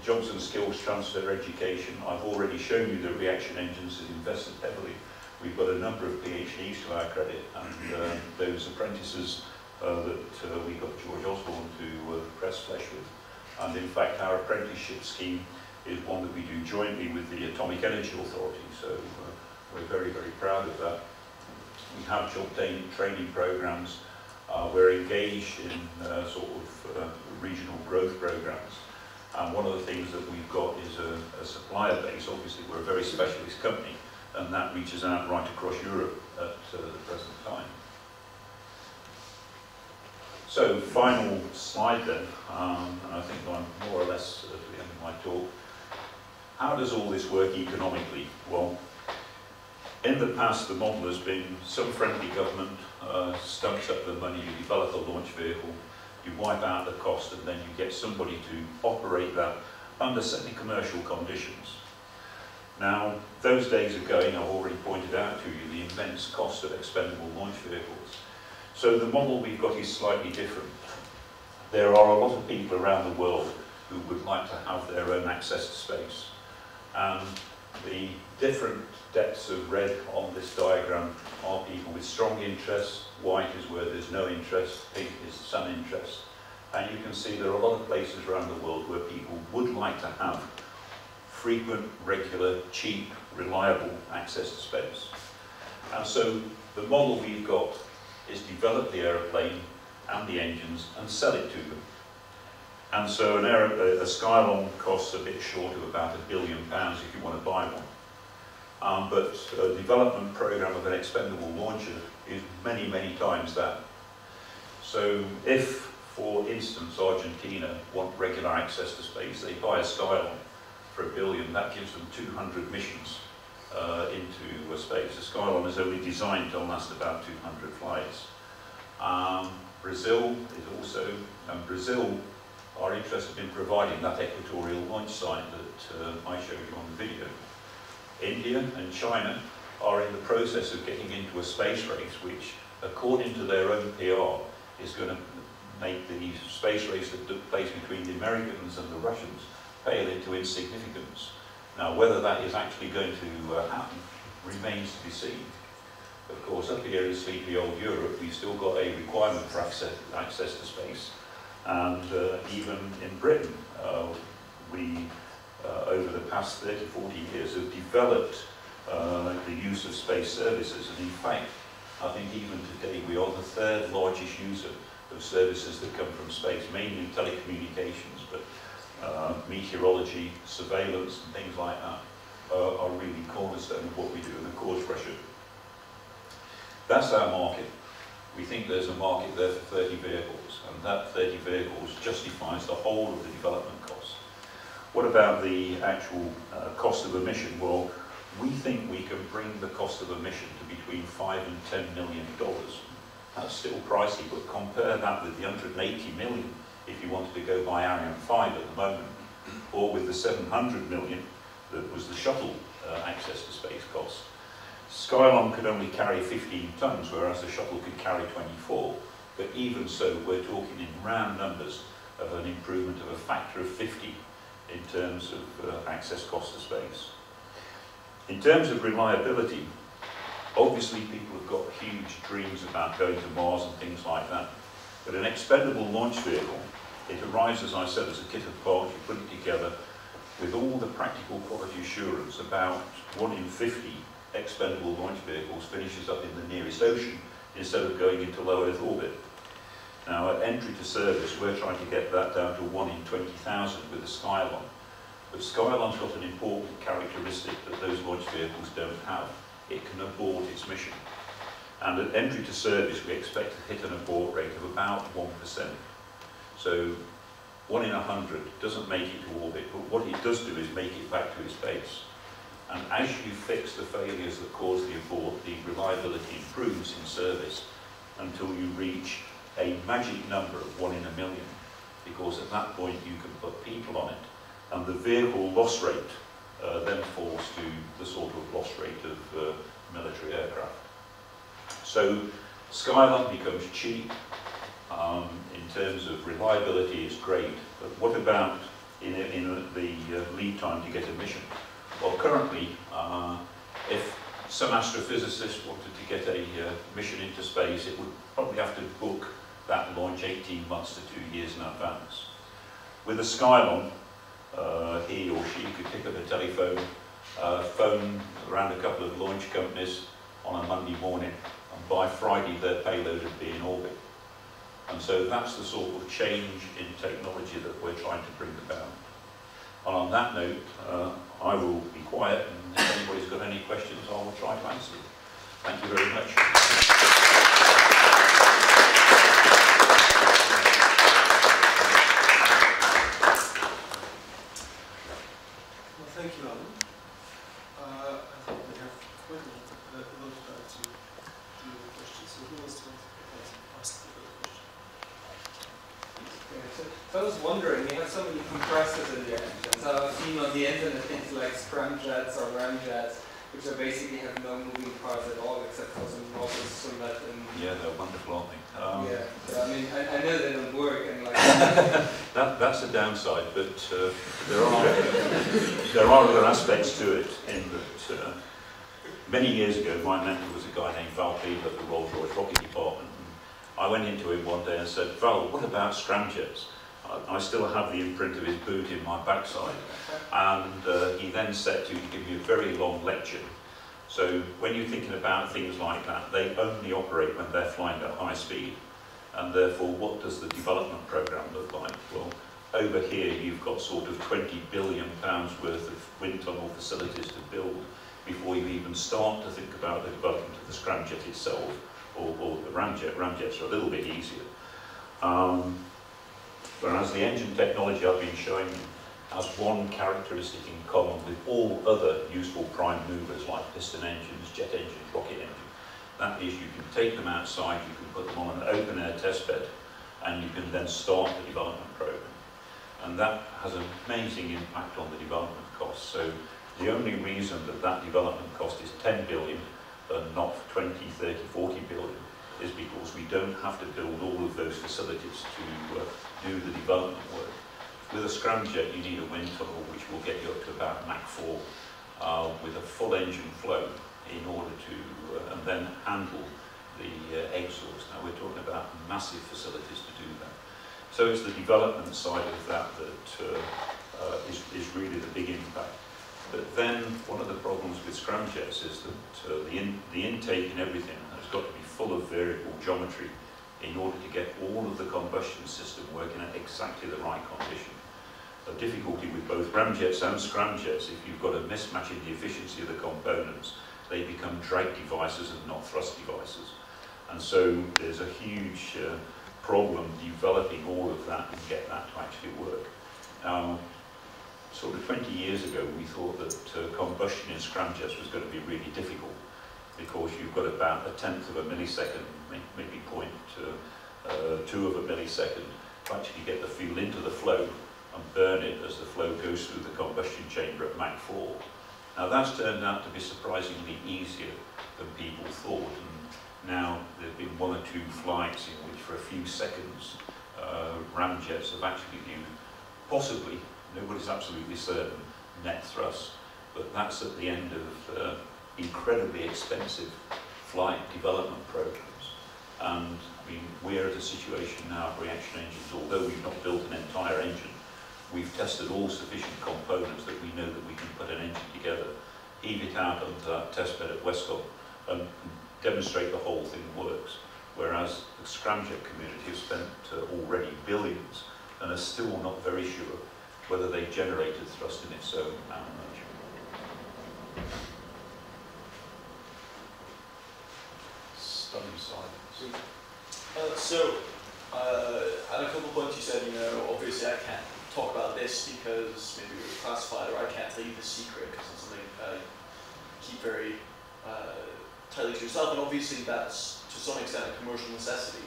jobs and skills transfer education. I've already shown you the reaction engines have invested heavily. We've got a number of PhDs to our credit, and those apprentices that we got George Osborne to press flesh with. And in fact, our apprenticeship scheme is one that we do jointly with the Atomic Energy Authority, so we're very, very proud of that. We have job training programs. We're engaged in sort of regional growth programs. And one of the things that we've got is a supplier base. Obviously, we're a very specialist company, and that reaches out right across Europe at the present time. So, final slide then, and I think I'm more or less at the end of my talk. How does all this work economically? Well, in the past, the model has been some friendly government stumps up the money, you develop a launch vehicle, you wipe out the cost, and then you get somebody to operate that under semi-commercial conditions. Now, those days are going. I've already pointed out to you the immense cost of expendable launch vehicles. So the model we've got is slightly different. There are a lot of people around the world who would like to have their own access to space. And the different depths of red on this diagram are people with strong interest. White is where there's no interest, pink is some interest. And you can see there are a lot of places around the world where people would like to have frequent, regular, cheap, reliable access to space. And so the model we've got is develop the aeroplane and the engines and sell it to them. And so a Skylon costs a bit short of about £1 billion if you want to buy one. But a development program of an expendable launcher is many, many times that. So if, for instance, Argentina want regular access to space, they buy a Skylon for £1 billion. That gives them 200 missions into space. A Skylon is only designed to last about 200 flights. Brazil is also, Brazil are interested in providing that equatorial launch site that I showed you on the video. India and China are in the process of getting into a space race which, according to their own PR, is going to make the space race that took place between the Americans and the Russians pale into insignificance. Now, whether that is actually going to happen remains to be seen. Of course, up here in sleepy old Europe, we've still got a requirement for access to space. And even in Britain, we, over the past 30, 40 years, have developed the use of space services. And in fact, I think even today, we are the third largest user of services that come from space, mainly telecommunications, but meteorology, surveillance, and things like that are really cornerstone of what we do. And of course, Russia. That's our market. We think there's a market there for 30 vehicles, and that 30 vehicles justifies the whole of the development cost. What about the actual cost of a mission? Well, we think we can bring the cost of a mission to between $5 and $10 million. That's still pricey, but compare that with the 180 million if you wanted to go by Ariane 5 at the moment, or with the 700 million that was the shuttle access to space cost. Skylon could only carry 15 tons, whereas the shuttle could carry 24. But even so, we're talking in round numbers of an improvement of a factor of 50 in terms of access cost to space. In terms of reliability, obviously people have got huge dreams about going to Mars and things like that. But an expendable launch vehicle, it arrives, as I said, as a kit of parts. You put it together with all the practical quality assurance. About 1 in 50 expendable launch vehicles finishes up in the nearest ocean instead of going into low Earth orbit. Now, at entry to service, we're trying to get that down to 1 in 20,000 with the Skylon. But Skylon's got an important characteristic that those launch vehicles don't have. It can abort its mission. And at entry to service, we expect to hit an abort rate of about 1%. So 1 in 100 doesn't make it to orbit, but what it does do is make it back to its base. And as you fix the failures that cause the abort, the reliability improves in service until you reach a magic number of 1 in a million, because at that point you can put people on it, and the vehicle loss rate then falls to the sort of loss rate of military aircraft. So Skylon becomes cheap. In terms of reliability, it's great. But what about in the lead time to get a mission? Well, currently, if some astrophysicist wanted to get a mission into space, it would probably have to book that launch 18 months to 2 years in advance. With a Skylon, he or she could pick up a telephone, phone around a couple of launch companies on a Monday morning, and by Friday their payload would be in orbit. And so that's the sort of change in technology that we're trying to bring about. And on that note, I will be quiet, and if anybody's got any questions, I will try to answer them. Thank you very much. Well, thank you, Alan. I think we have quite a lot of time to do the questions. So who wants to ask the question? So I was wondering, you have so many compressors in the engine. So I've seen on the internet things like scramjets or ramjets, which are basically have no moving parts at all except for some nozzles so that. Yeah, they're wonderful, aren't they? Yeah, so, I mean, I know they don't work and like. That's a downside, but there are other aspects to it. In that many years ago, my mentor was a guy named Val Cleaver at the Rolls-Royce Rocket Department. I went into him one day and said, "Val, what about scramjets?" I still have the imprint of his boot in my backside. And he then said to give me a very long lecture. So when you're thinking about things like that, they only operate when they're flying at high speed. And therefore, what does the development program look like? Well, over here, you've got sort of £20 billion worth of wind tunnel facilities to build before you even start to think about the development of the scramjet itself, or the ramjet. Ramjets are a little bit easier. Whereas the engine technology I've been showing you has one characteristic in common with all other useful prime movers like piston engines, jet engines, rocket engines. That is, you can take them outside, you can put them on an open air test bed, and you can then start the development program. And that has an amazing impact on the development costs. So the only reason that that development cost is 10 billion and not 20, 30, 40 billion is because we don't have to build all of those facilities to do the development work. With a scramjet, you need a wind tunnel which will get you up to about Mach 4 with a full engine flow in order to and then handle the exhaust. Now we're talking about massive facilities to do that. So it's the development side of that that is really the big impact. But then one of the problems with scramjets is that the intake and everything has got to be full of variable geometry in order to get all of the combustion system working at exactly the right condition. The difficulty with both ramjets and scramjets, if you've got a mismatch in the efficiency of the components, they become drag devices and not thrust devices. And so there's a huge problem developing all of that and get that to actually work. Sort of 20 years ago, we thought that combustion in scramjets was going to be really difficult because you've got about 1/10 of a millisecond, maybe 0.2 of a millisecond, to actually get the fuel into the flow and burn it as the flow goes through the combustion chamber at Mach 4. Now that's turned out to be surprisingly easier than people thought, and Now, there have been 1 or 2 flights in which for a few seconds ramjets have actually used, possibly, nobody's absolutely certain, net thrust, but that's at the end of incredibly expensive flight development programs. And I mean, we're at a situation now of reaction engines, although we've not built an entire engine, we've tested all sufficient components that we know that we can put an engine together, heave it out onto that testbed at Westcott, and demonstrate the whole thing works. Whereas the scramjet community has spent already billions and are still not very sure whether they generated thrust in its own nature. Stunning silence. At a couple of points you said, you know, obviously I can't talk about this because maybe it was classified, or I can't tell you the secret because it's something you keep very tightly to yourself, and obviously that's to some extent a commercial necessity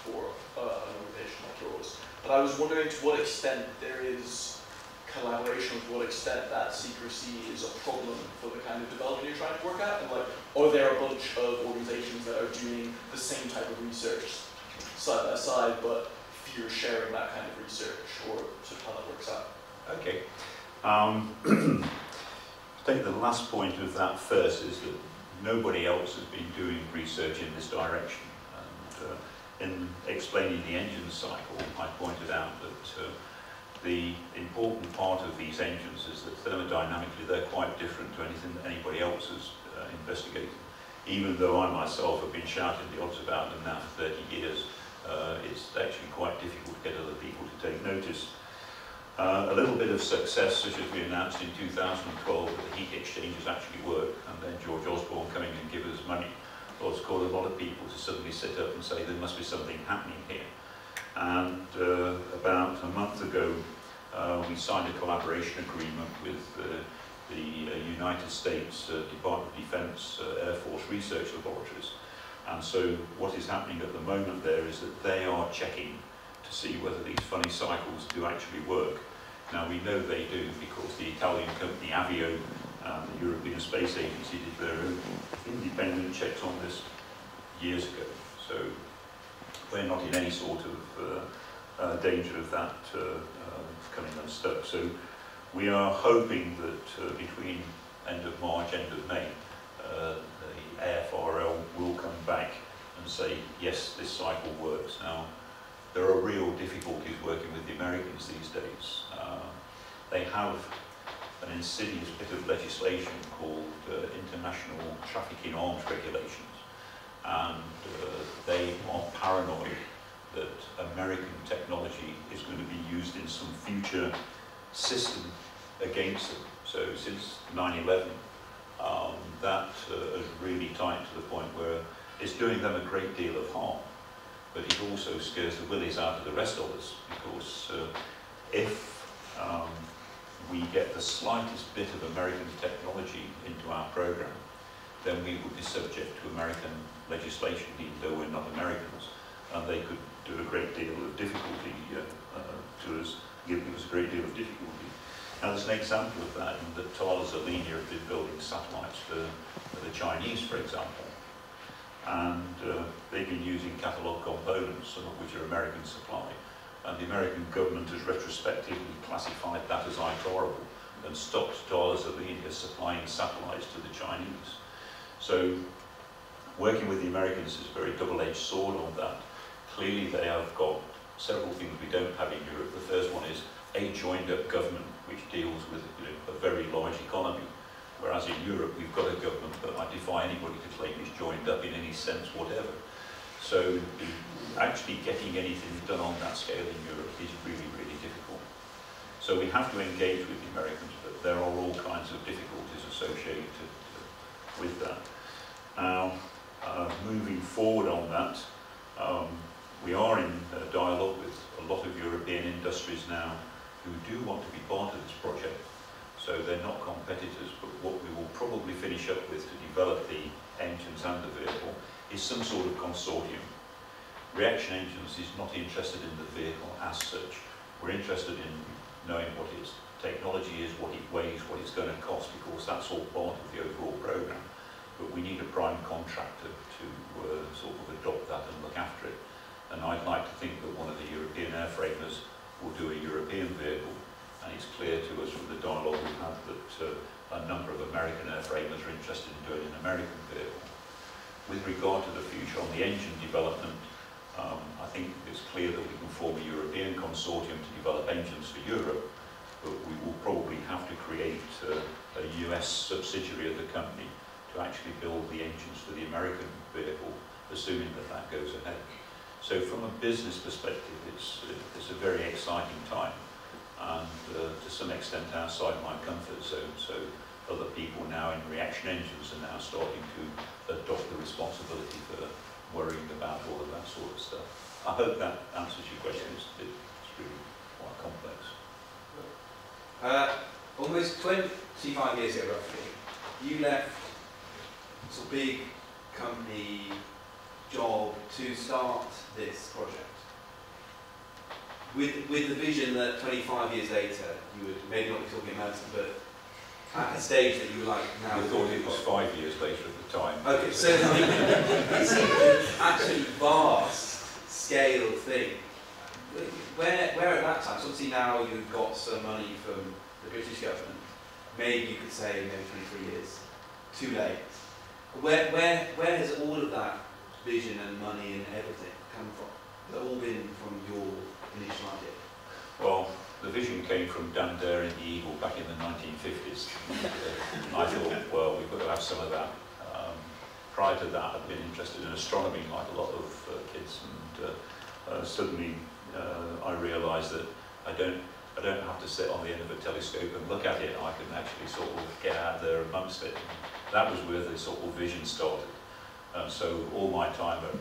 for an organization like yours. But I was wondering to what extent there is collaboration, to what extent that secrecy is a problem for the kind of development you're trying to work at, and like, are there a bunch of organizations that are doing the same type of research side by side, but fear sharing that kind of research, or sort of how that works out? Okay. Take the last point of that first, is that nobody else has been doing research in this direction. And in explaining the engine cycle, I pointed out that the important part of these engines is that thermodynamically they're quite different to anything that anybody else has investigated. Even though I myself have been shouting the odds about them now for 30 years, it's actually quite difficult to get other people to take notice. A little bit of success, such as we announced in 2012, that the heat exchangers actually work, and then George Osborne coming and give us money, well, it's caused a lot of people to suddenly sit up and say there must be something happening here. And about a month ago, we signed a collaboration agreement with the United States Department of Defense Air Force Research Laboratories. And so what is happening at the moment there is that they are checking to see whether these funny cycles do actually work. Now we know they do because the Italian company Avio and the European Space Agency did their own independent checks on this years ago. So we're not in any sort of danger of that coming unstuck. So we are hoping that between end of March, end of May, the AFRL will come back and say, yes, this cycle works. Now, there are real difficulties working with the Americans these days. They have an insidious bit of legislation called International Trafficking Arms Regulations, and they are paranoid that American technology is going to be used in some future system against them. So since 9/11, that has really tightened to the point where it's doing them a great deal of harm, but it also scares the willies out of the rest of us, because if we get the slightest bit of American technology into our program, then we would be subject to American legislation, even though we're not Americans, and they could do a great deal of difficulty to us, give us a great deal of difficulty. Now there's an example of that in that Thales Alenia have been building satellites for the Chinese, for example, and they've been using catalogue components, some of which are American supplied, and the American government has retrospectively classified that as intolerable and stopped Thales Alenia supplying satellites to the Chinese. So working with the Americans is a very double-edged sword on that. Clearly they have got several things we don't have in Europe. The first one is a joined-up government which deals with a very large economy, whereas in Europe we've got a government that I defy anybody to claim is joined up in any sense whatever. So actually getting anything done on that scale in Europe is really, really difficult. So we have to engage with the Americans, but there are all kinds of difficulties associated with that. Now, moving forward on that, we are in dialogue with a lot of European industries now who do want to be part of this project. So they're not competitors, but what we will probably finish up with to develop the engines and the vehicle is some sort of consortium. Reaction Engines is not interested in the vehicle as such. We're interested in knowing what its technology is, what it weighs, what it's going to cost, because that's all part of the overall program. but we need a prime contractor to sort of adopt that and look after it. And I'd like to think that one of the European airframers will do a European vehicle, and it's clear to us from the dialogue we've had that a number of American airframers are interested in doing an American vehicle. With regard to the future on the engine development, I think it's clear that we can form a European consortium to develop engines for Europe, but we will probably have to create a US subsidiary of the company to actually build the engines for the American vehicle, assuming that that goes ahead. So from a business perspective, it's a very exciting time, and to some extent outside my comfort zone. So other people now in reaction engines are now starting to adopt the responsibility for worrying about all of that sort of stuff. I hope that answers your question. It's really quite complex. Almost 25 years ago, roughly, you left a big company job to start this project with the vision that 25 years later you would maybe not be talking about it, but at a stage that you were like now. We thought it was 5 years later at the time. Okay, so it's an absolutely vast scale thing. Where at that time? So obviously now you've got some money from the British government. Maybe you could say maybe 23 years. Too late. Where has all of that vision and money and everything come from? Has it all been from your initial idea? Well, the vision came from Dan Dare in the Eagle back in the 1950s. I thought, well, we've got to have some of that. Prior to that, I'd been interested in astronomy like a lot of kids, and suddenly I realised that I don't have to sit on the end of a telescope and look at it. I can actually sort of get out there amongst it. And that was where the sort of vision started. So all my time at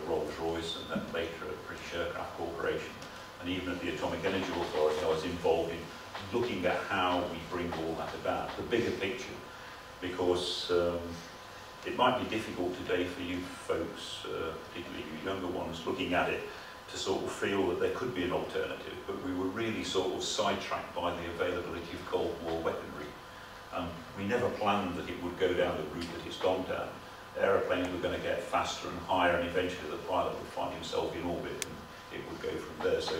Rolls-Royce and then later at British Aircraft Corporation, and even at the Atomic Energy Authority, I was involved in looking at how we bring all that about, the bigger picture, because it might be difficult today for you folks, particularly you younger ones, looking at it, to sort of feel that there could be an alternative, but we were really sort of sidetracked by the availability of Cold War weaponry. We never planned that it would go down the route that it's gone down. Aeroplanes were going to get faster and higher, and eventually the pilot would find himself in orbit, and it would go from there. So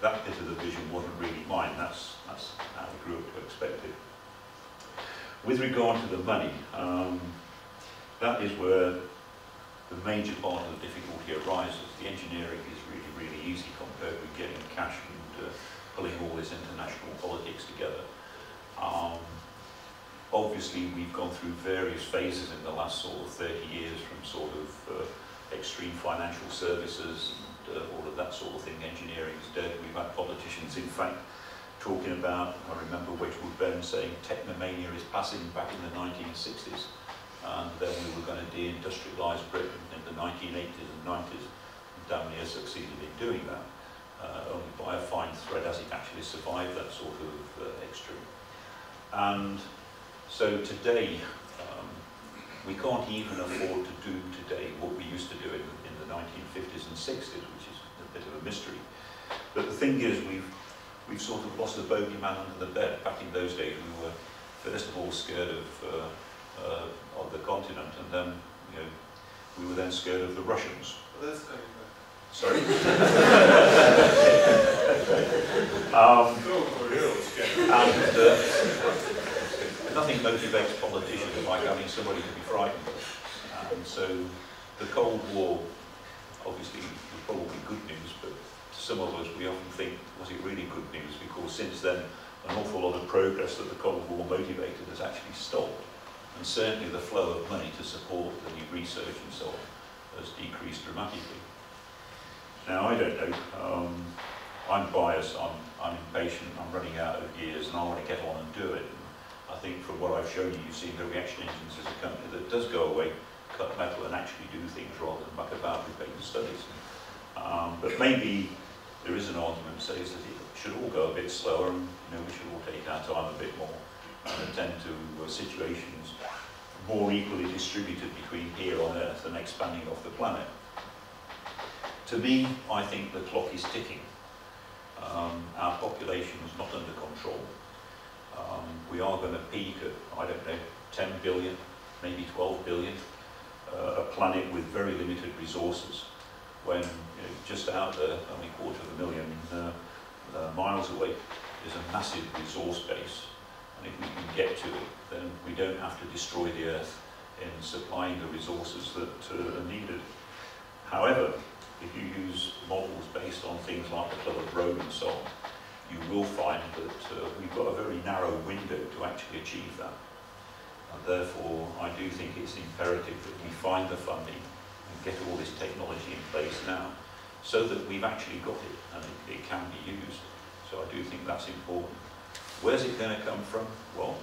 that bit of the vision wasn't really mine. That's how we grew up to expect it. With regard to the money, that is where the major part of the difficulty arises. The engineering is really, really easy compared with getting cash and pulling all this international politics together. Obviously, we've gone through various phases in the last sort of 30 years, from sort of extreme financial services and all of that sort of thing. Engineering is dead. We've had politicians, in fact, talking about, I remember Wedgwood Ben saying technomania is passing back in the 1960s, and then we were going to deindustrialise Britain in the 1980s and 90s, and damn near succeeded in doing that, only by a fine thread as it actually survived that sort of extreme. And so today, we can't even afford to do today what we used to do in the 1950s and 60s, which is a bit of a mystery. But the thing is, we've sort of lost the bogeyman under the bed. Back in those days, we were first of all scared of the continent, and then we were then scared of the Russians. Well, that's coming back. Sorry. Nothing motivates politicians like having somebody to be frightened of. And so the Cold War, obviously, was probably good news, but to some of us, we often think, was it really good news? Because since then, an awful lot of progress that the Cold War motivated has actually stopped. And certainly the flow of money to support the new research and so on has decreased dramatically. Now, I don't know. I'm biased, I'm impatient, I'm running out of years, and I want to get on and do it. I think from what I've shown you, you've seen the Reaction Engines as a company that does go away, cut metal, and actually do things rather than muck about with paper studies. But maybe there is an argument that says that it should all go a bit slower, and we should all take our time a bit more and attend to situations more equally distributed between here on Earth and expanding off the planet. To me, I think the clock is ticking. Our population is not under control. We are going to peak at, I don't know, 10 billion maybe 12 billion, a planet with very limited resources, when just out there, only 250,000 miles away, is a massive resource base. And if we can get to it, then we don't have to destroy the Earth in supplying the resources that are needed. However, if you use models based on things like the Club of Rome and so on, you will find that we've got a very narrow window to actually achieve that. And therefore, I do think it's imperative that we find the funding and get all this technology in place now, so that we've actually got it and it can be used. So I do think that's important. Where's it going to come from? Well,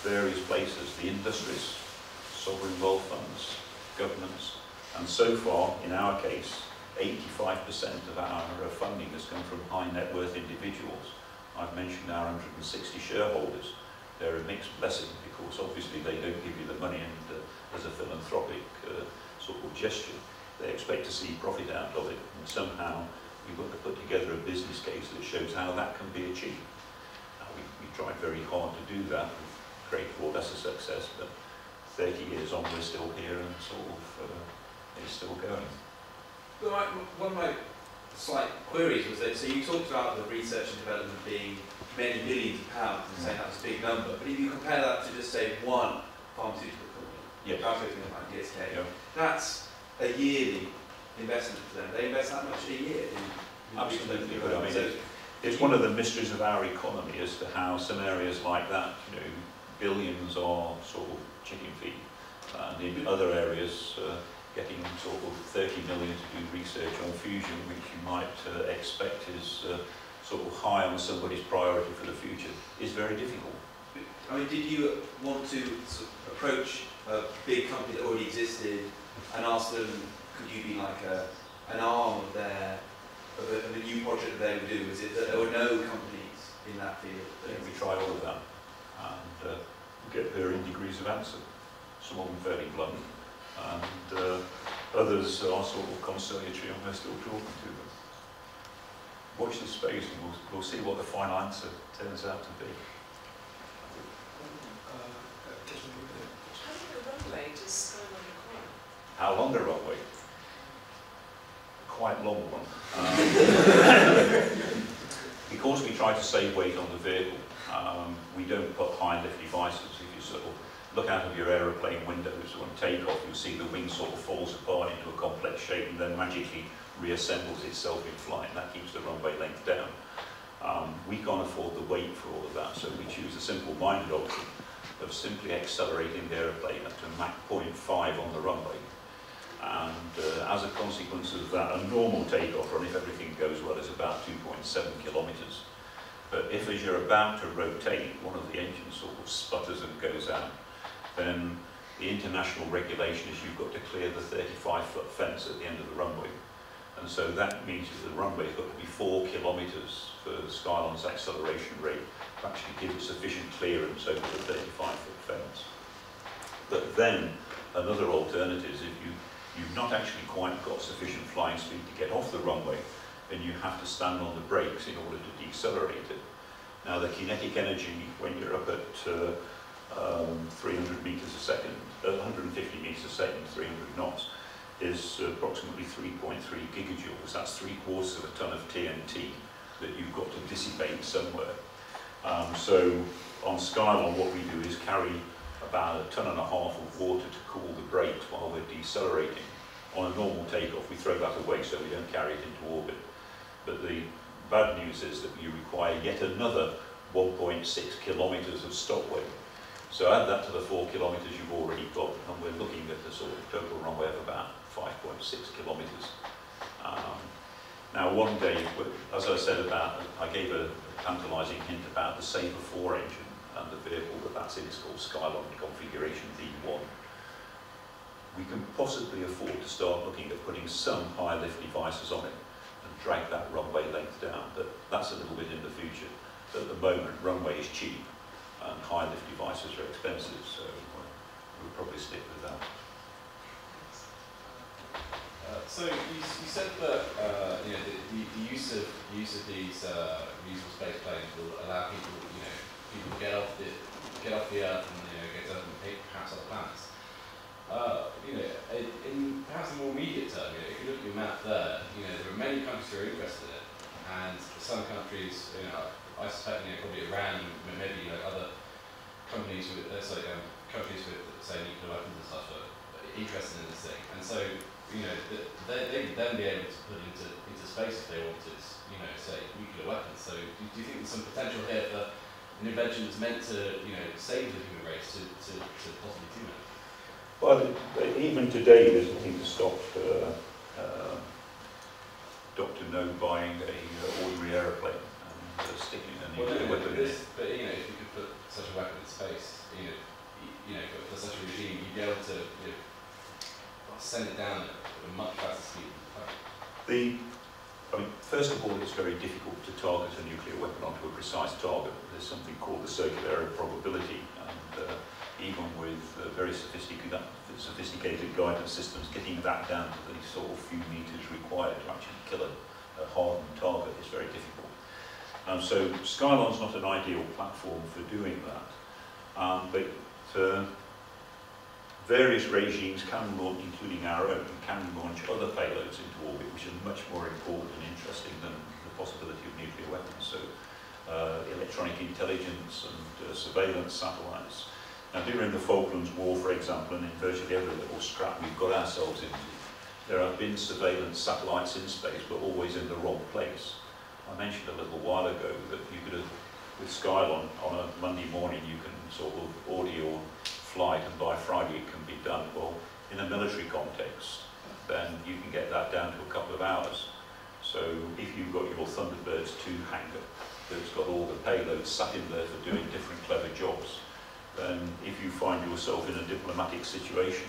various places, the industries, sovereign wealth funds, governments, and so far, in our case, 85% of our funding has come from high net worth individuals. I've mentioned our 160 shareholders. They're a mixed blessing because obviously they don't give you the money and as a philanthropic sort of gesture. They expect to see profit out of it, and somehow we've got to put together a business case that shows how that can be achieved. Now, we tried very hard to do that, create more or less a success, but 30 years on we're still here and sort of it's still going. Well, one of my slight queries was that, so you talked about the research and development being many millions of pounds and saying that was a big number, but if you compare that to just say one pharmaceutical company, yes. like GSK, Yeah. that's a yearly investment for them. They invest that much a year in Absolutely, but I mean, so it's one of the mysteries of our economy as to how some areas like that, billions are sort of chicken feed, and in other areas getting sort of 30 million to do research on fusion, which you might expect is sort of high on somebody's priority for the future, is very difficult. I mean, did you want to sort of approach a big company that already existed and ask them, could you be like an arm of a new project that they would do? Is it that there were no companies in that field? Yeah, we try all of that and get varying degrees of answer. Some of them fairly blunt, and others are sort of conciliatory, and we're still talking to them. Watch this space and we'll see what the final answer turns out to be. How long a runway does Skylon require? How long a runway? Quite long one. Because we try to save weight on the vehicle, we don't put high lift devices. If you sort of look out of your aeroplane windows on takeoff, you'll see the wing sort of falls apart into a complex shape and then magically reassembles itself in flight. That keeps the runway length down. We can't afford the weight for all of that, so we choose a simple-minded option of simply accelerating the aeroplane up to Mach 0.5 on the runway. And as a consequence of that, a normal takeoff run, if everything goes well, is about 2.7 kilometers. But if as you're about to rotate, one of the engines sort of sputters and goes out, then the international regulation is you've got to clear the 35-foot fence at the end of the runway. And so that means that the runway's got to be 4 kilometers for Skylon's acceleration rate to actually give it sufficient clearance over the 35-foot fence. But then another alternative is if you've not actually quite got sufficient flying speed to get off the runway, then you have to stand on the brakes in order to decelerate it. Now the kinetic energy when you're up at 300 meters a second, 150 meters a second, 300 knots, is approximately 3.3 gigajoules. That's 3/4 of a ton of TNT that you've got to dissipate somewhere. So on Skylon, what we do is carry about 1.5 tons of water to cool the brakes while we're decelerating. On a normal takeoff, we throw that away so we don't carry it into orbit. But the bad news is that you require yet another 1.6 kilometers of stop weight. So add that to the 4 kilometers you've already got, and we're looking at a sort of total runway of about 5.6 kilometers. Now one day, as I said I gave a tantalizing hint about the Sabre 4 engine and the vehicle that's in, it's called Skylon configuration V1. We can possibly afford to start looking at putting some high lift devices on it and drag that runway length down, but that's a little bit in the future. At the moment, runway is cheap and high lift devices are expensive, so we'll probably stick with that. So you said that the use of these reusable space planes will allow people to get off the Earth and get up and map there, you know, there are many countries who are interested in it, and some countries, you know, I suspect, you know, probably Iran, maybe, you know, other companies with, countries with, say, nuclear weapons and stuff are interested in this thing, and so, you know, they would then be able to put into space if they wanted, you know, say, nuclear weapons. So, do you think there's some potential here for an invention that's meant to, you know, save the human race to possibly do that? Well, even today, there's nothing to stop Dr. No buying a ordinary aeroplane and sticking a nuclear weapon in it. But you know, if you could put such a weapon in space, you know, for such a regime, you'd be able to, you know, send it down at a much faster speed than I mean, first of all, it's very difficult to target a nuclear weapon onto a precise target. There's something called the circular area probability, and even with very sophisticated guidance systems, getting that down to the sort of few meters required to actually kill a hardened target is very difficult. So Skylon's not an ideal platform for doing that, but various regimes can launch, including our own, can launch other payloads into orbit, which are much more important and interesting than the possibility of nuclear weapons. So electronic intelligence and surveillance satellites. Now, during the Falklands War, for example, and in virtually every little scrap we've got ourselves into, there have been surveillance satellites in space, but always in the wrong place. I mentioned a little while ago that you could have, with Skylon, on a Monday morning, you can sort of order your flight, and by Friday it can be done. Well, in a military context, then you can get that down to a couple of hours. So if you've got your Thunderbirds 2 hangar that's got all the payloads sat in there for doing different clever jobs, then if you find yourself in a diplomatic situation,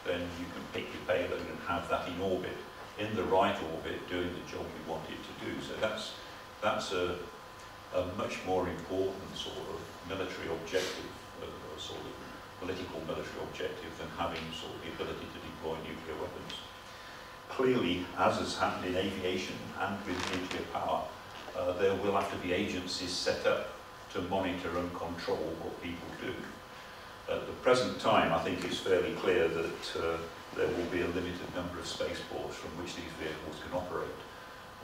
then you can pick your payload and have that in orbit, in the right orbit, doing the job you want it to do. So that's a much more important sort of military objective, a sort of political military objective, than having sort of the ability to deploy nuclear weapons. Clearly, as has happened in aviation and with nuclear power, there will have to be agencies set up to monitor and control what people do. At the present time, I think it's fairly clear that there will be a limited number of spaceports from which these vehicles can operate.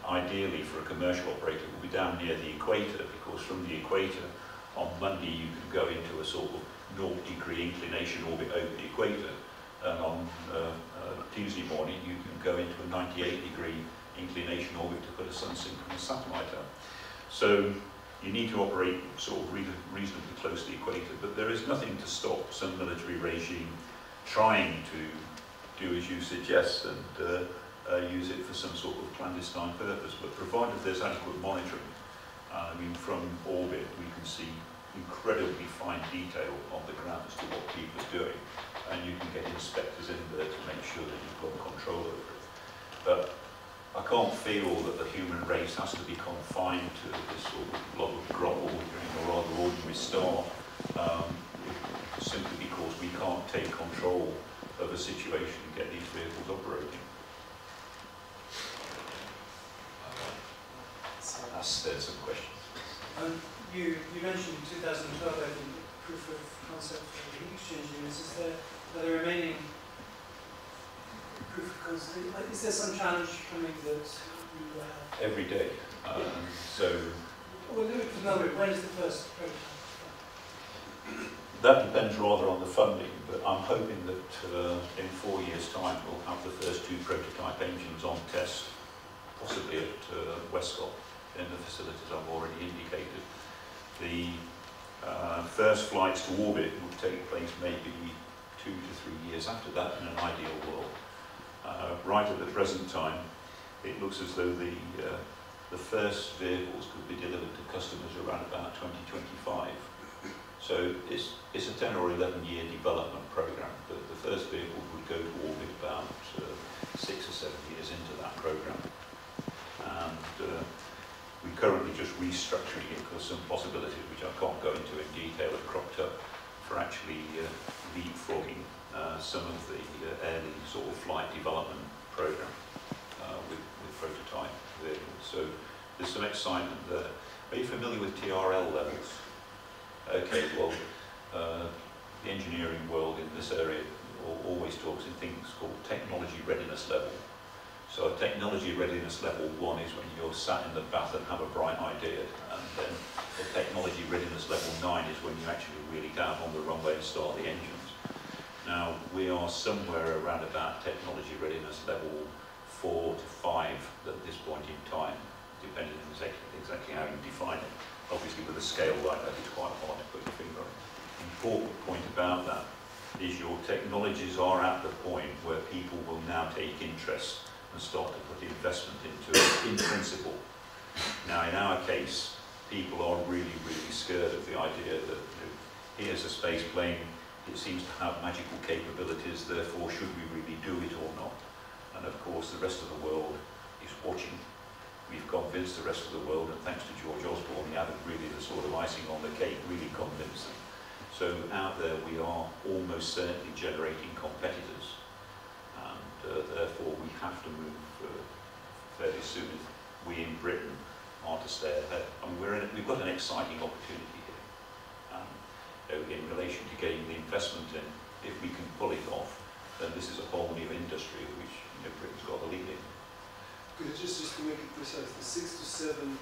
Ideally, for a commercial operator, it will be down near the equator, because from the equator, on Monday you can go into a sort of 0-degree inclination orbit over the equator, and on Tuesday morning you can go into a 98-degree inclination orbit to put a sun-synchronous satellite up. So you need to operate sort of reasonably close to the equator, but there is nothing to stop some military regime trying to do as you suggest and use it for some sort of clandestine purpose, but provided there's adequate monitoring. I mean, from orbit we can see incredibly fine detail on the ground as to what people are doing, and you can get inspectors in there to make sure that you've got control over it. But I can't feel that the human race has to be confined to this sort of blob of grot ordering or rather ordinary star, simply because we can't take control of a situation and get these vehicles operating. There's some questions. You mentioned 2012, I think, proof of concept for the heat exchange units. Are there remaining proof of concept? Is there some challenge coming that you have? Every day. Well, do it for the moment. When is the first prototype? That depends rather on the funding, but I'm hoping that in 4 years' time we'll have the first 2 prototype engines on test, possibly at Westcott, in the facilities I've already indicated. The first flights to orbit would take place maybe 2 to 3 years after that in an ideal world. Right at the present time, it looks as though the first vehicles could be delivered to customers around about 2025. So it's a 10 or 11 year development program, but the first vehicles would go to orbit about 6 or 7 years into that program. And we're currently just restructuring it because some possibilities, which I can't go into in detail, have cropped up for actually leapfrogging some of the early sort of flight development program with prototype vehicles. So there's some excitement there. Are you familiar with TRL levels? Okay, well, the engineering world in this area always talks in things called technology readiness level. So a technology readiness level 1 is when you're sat in the bath and have a bright idea, and then a technology readiness level 9 is when you actually really get out on the runway and start the engines. Now, we are somewhere around about technology readiness level 4 to 5 at this point in time, depending on exactly how you define it. Obviously, with a scale like that, it's quite hard to put your finger on it. The important point about that is your technologies are at the point where people will now take interest and start to put investment into it in principle. Now, in our case, people are really, really scared of the idea that, you know, here's a space plane, it seems to have magical capabilities, therefore should we really do it or not? And of course, the rest of the world is watching. We've convinced the rest of the world, and thanks to George Osborne, he added really the sort of icing on the cake, really convinced them. So out there we are almost certainly generating competitors, and therefore we have to move fairly soon if we in Britain are to stay ahead. I mean, we've got an exciting opportunity here, in relation to getting the investment in. If we can pull it off, then this is a whole new industry of which, you know, Britain's got the lead in. Could you just to make it precise, the 6 to 7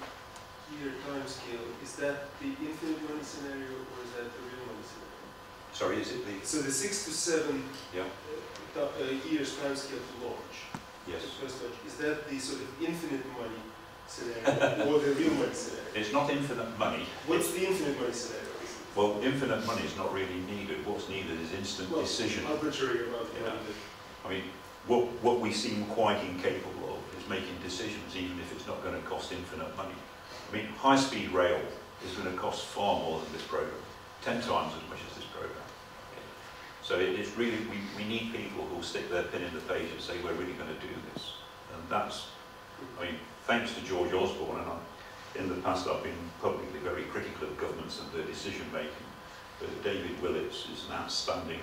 year time scale, is that the infinite money scenario or is that the real money scenario? Sorry, is it the... So the 6 to 7 Yeah. years time scale to launch, Yes. the first launch, is that the sort of infinite money scenario or the real money scenario? It's not infinite money. What's the infinite money scenario? Well, infinite money is not really needed. What's needed is instant decision. Arbitrary amount of money. I mean, what we seem quite incapable of is making decisions, even if it's not going to cost infinite money. I mean, high-speed rail is going to cost far more than this program, 10 times as much as this program. So it's really, we need people who will stick their pin in the page and say, we're really going to do this. And that's, I mean, thanks to George Osborne, and in the past I've been publicly very critical of governments and their decision making, but David Willits is an outstanding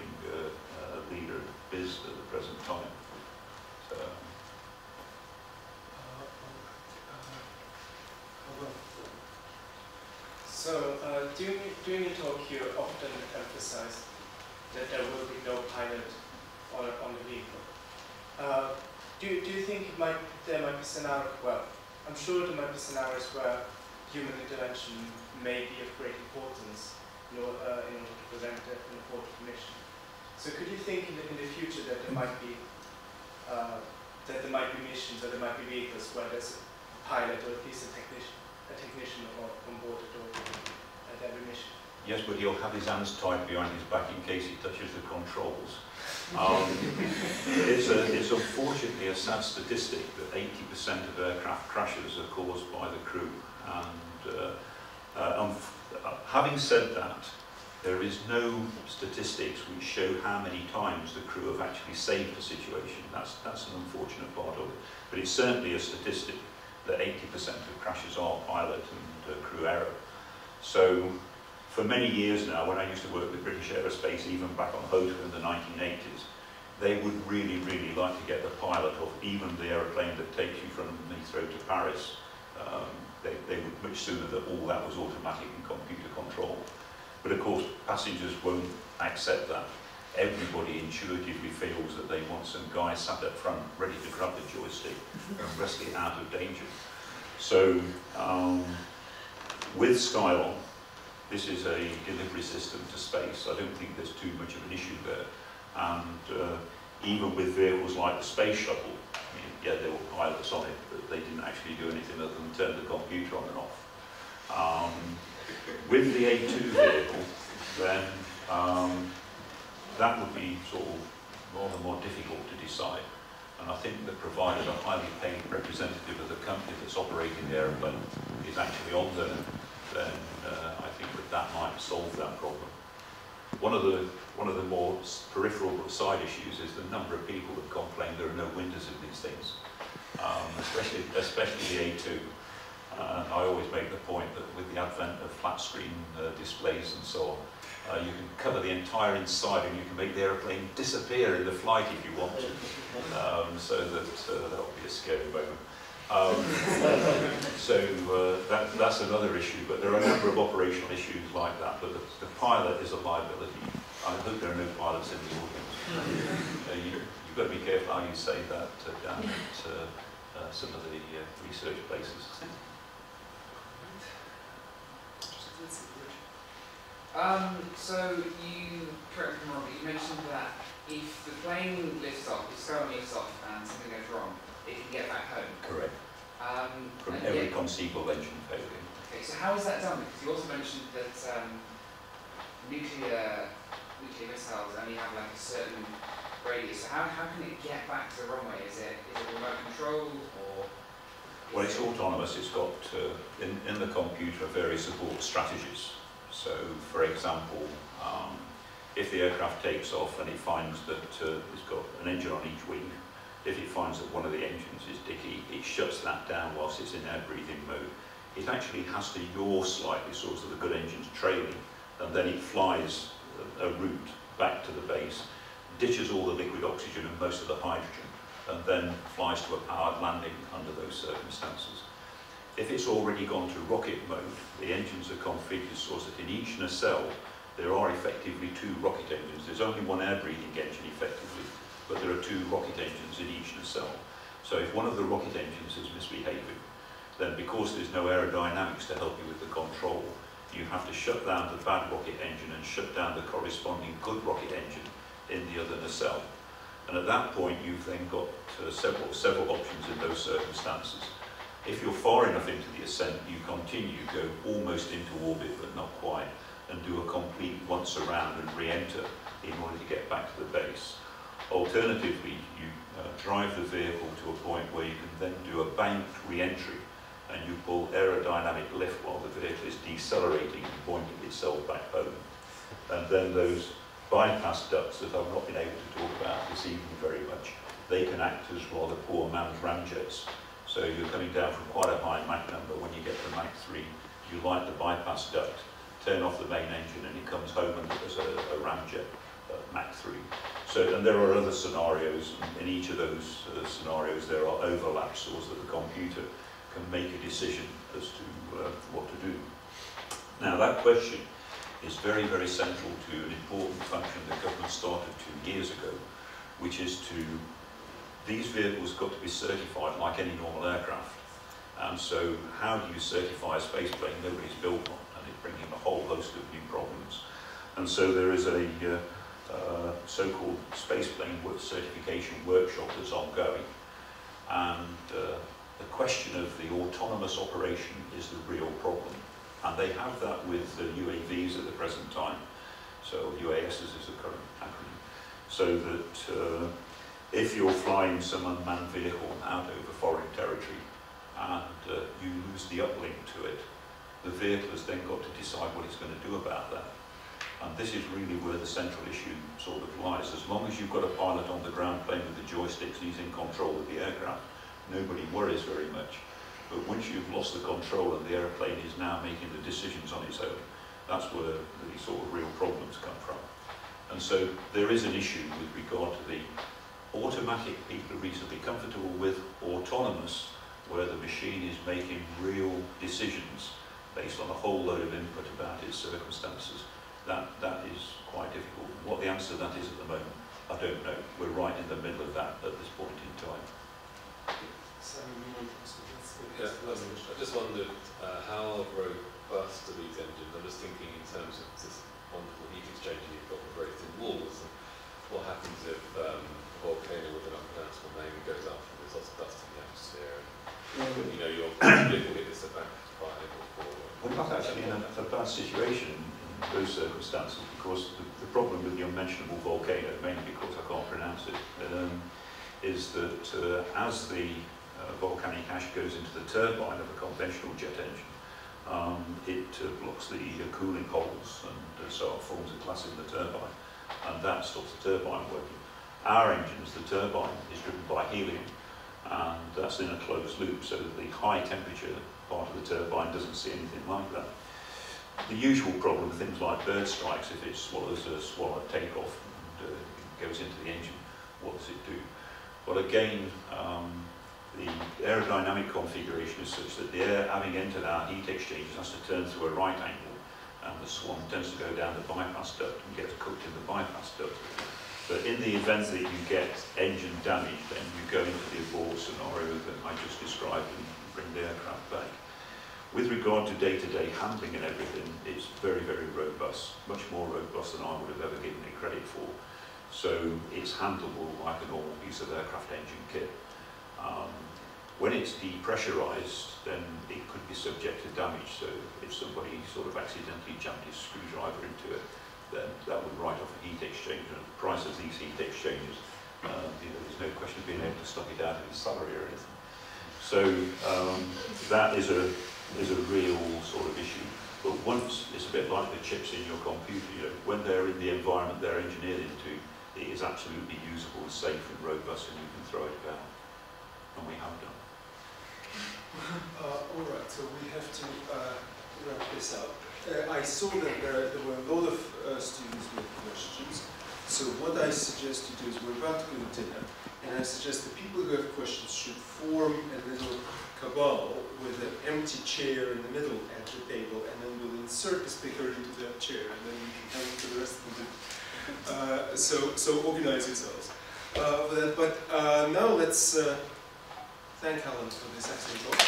leader of BIS at the present time. So, during your talk, you often emphasized that there will be no pilot on the vehicle. Do you think there might be scenarios? Well, I'm sure there might be scenarios where human intervention may be of great importance in order to prevent an aborted mission. So, could you think in the future that there might be missions, or there might be vehicles where there's a pilot or at least a technician on board at every mission? Yes, but he'll have his hands tied behind his back in case he touches the controls. It's unfortunately a sad statistic that 80% of aircraft crashes are caused by the crew. And having said that, there is no statistics which show how many times the crew have actually saved a situation. That's an unfortunate part of it. But it's certainly a statistic that 80% of crashes are pilot and crew error. So for many years now, when I used to work with British Aerospace, even back on HOTA in the 1980s, they would really, really like to get the pilot of even the aeroplane that takes you from Heathrow to Paris. They would much sooner that all that was automatic and computer controlled. But of course, passengers won't accept that. Everybody intuitively feels that they want some guy sat up front, ready to grab the joystick and wrest it out of danger. So, with Skylon, this is a delivery system to space. I don't think there's too much of an issue there. And even with vehicles like the space shuttle, I mean, yeah, there were pilots on it, but they didn't actually do anything other than turn the computer on and off. With the A2 vehicle, then that would be sort of rather more difficult to decide. And I think that provided a highly paid representative of the company that's operating the aeroplane is actually on there, then I think that might solve that problem. One of the more peripheral side issues is the number of people that complain there are no windows in these things, especially the A2. I always make the point that with the advent of flat screen displays and so on, you can cover the entire inside and you can make the aeroplane disappear in the flight if you want to. So that will be a scary moment. That's another issue, but there are a number of operational issues like that. But the pilot is a liability. I hope there are no pilots in the audience. You've got to be careful how you say that down at some of the research places. So you, correct me if I'm wrong, but you mentioned that if the plane lifts off, if Skylon lifts off and something goes wrong, it can get back home. Correct. From and every yet- conceivable engine failure. Okay, so how is that done? Because you also mentioned that nuclear missiles only have like a certain radius. So how can it get back to the runway? Is it remote controlled or? Well, it's autonomous. It's got in the computer various support strategies. So, for example, if the aircraft takes off and it finds that it's got an engine on each wing, if it finds that one of the engines is dicky, it shuts that down whilst it's in air breathing mode. It actually has to yaw slightly so that the good engine's trailing, and then it flies a route back to the base, ditches all the liquid oxygen and most of the hydrogen, and then flies to a powered landing under those circumstances. If it's already gone to rocket mode, the engines are configured so that in each nacelle there are effectively two rocket engines. There's only one air-breathing engine effectively, but there are two rocket engines in each nacelle. So if one of the rocket engines is misbehaving, then because there's no aerodynamics to help you with the control, you have to shut down the bad rocket engine and shut down the corresponding good rocket engine in the other nacelle. And at that point, you've then got several options in those circumstances. If you're far enough into the ascent, you continue, go almost into orbit, but not quite, and do a complete once around and re-enter in order to get back to the base. Alternatively, you drive the vehicle to a point where you can then do a banked re-entry, and you pull aerodynamic lift while the vehicle is decelerating and pointing itself back home. And then those bypass ducts that I've not been able to talk about this evening very much, they can act as rather poor man's ramjets. So you're coming down from quite a high Mach number. When you get to Mach 3, you light the bypass duct, turn off the main engine, and it comes home and there's a ramjet at Mach 3. So, and there are other scenarios. In each of those scenarios, there are overlaps so that the computer can make a decision as to what to do. Now, that question is very, very central to an important function the government started 2 years ago, which is to these vehicles got to be certified like any normal aircraft. And so how do you certify a space plane nobody's built one? And it brings in a whole host of new problems. And so there is a so-called space plane certification workshop that's ongoing. And the question of the autonomous operation is the real problem. And they have that with the UAVs at the present time. So UAS is the current acronym. So that if you're flying some unmanned vehicle out over foreign territory and you lose the uplink to it, the vehicle has then got to decide what it's going to do about that. And this is really where the central issue sort of lies. As long as you've got a pilot on the ground playing with the joysticks and he's in control of the aircraft, nobody worries very much. But once you've lost the control and the airplane is now making the decisions on its own, that's where the sort of real problems come from. And so there is an issue with regard to the automatic people are reasonably comfortable with, autonomous, where the machine is making real decisions based on a whole load of input about its circumstances. That is quite difficult. What the answer to that is at the moment, I don't know. We're right in the middle of that at this point in time. Yeah, I just wondered how robust are these engines? I'm just thinking in terms of this wonderful heat exchanger you've got with very thin walls, and what happens if a volcano with an unpronounceable name goes up and there's lots of dust in the atmosphere, and you know your vehicle hit this back by or forward. We're not actually in a bad situation in those circumstances, because the problem with the unmentionable volcano, mainly because I can't pronounce it, is that as the volcanic ash goes into the turbine of a conventional jet engine, it blocks the cooling holes and so it forms a glass in the turbine, and that stops the turbine working. Our engines, the turbine is driven by helium, and that's in a closed loop, so that the high temperature part of the turbine doesn't see anything like that. The usual problem with things like bird strikes, if it swallows a swallow takeoff and goes into the engine, what does it do? Well, again, The aerodynamic configuration is such that the air having entered our heat exchangers has to turn through a right angle, and the swan tends to go down the bypass duct and gets cooked in the bypass duct. But in the event that you get engine damage, then you go into the abort scenario that I just described and bring the aircraft back. With regard to day-to-day handling and everything, it's very, very robust, much more robust than I would have ever given it credit for. So it's handleable like a normal piece of aircraft engine kit. When it's depressurized, then it could be subject to damage. So if somebody sort of accidentally jammed his screwdriver into it, then that would write off a heat exchanger. And the price of these heat exchangers, there's no question of being able to stock it out of his salary or anything. So that is a real sort of issue. But once, it's a bit like the chips in your computer, when they're in the environment they're engineered into, it is absolutely usable, safe and robust, and you can throw it about. And we have done. All right, so we have to wrap this up. I saw that there were a lot of students with questions. So what I suggest you do is we're about to go to dinner, and I suggest the people who have questions should form a little cabal with an empty chair in the middle at the table, and then we'll insert the speaker into that chair, and then we can come to the rest of the dinner. So organize yourselves for that. But now let's thank Alan for this excellent talk.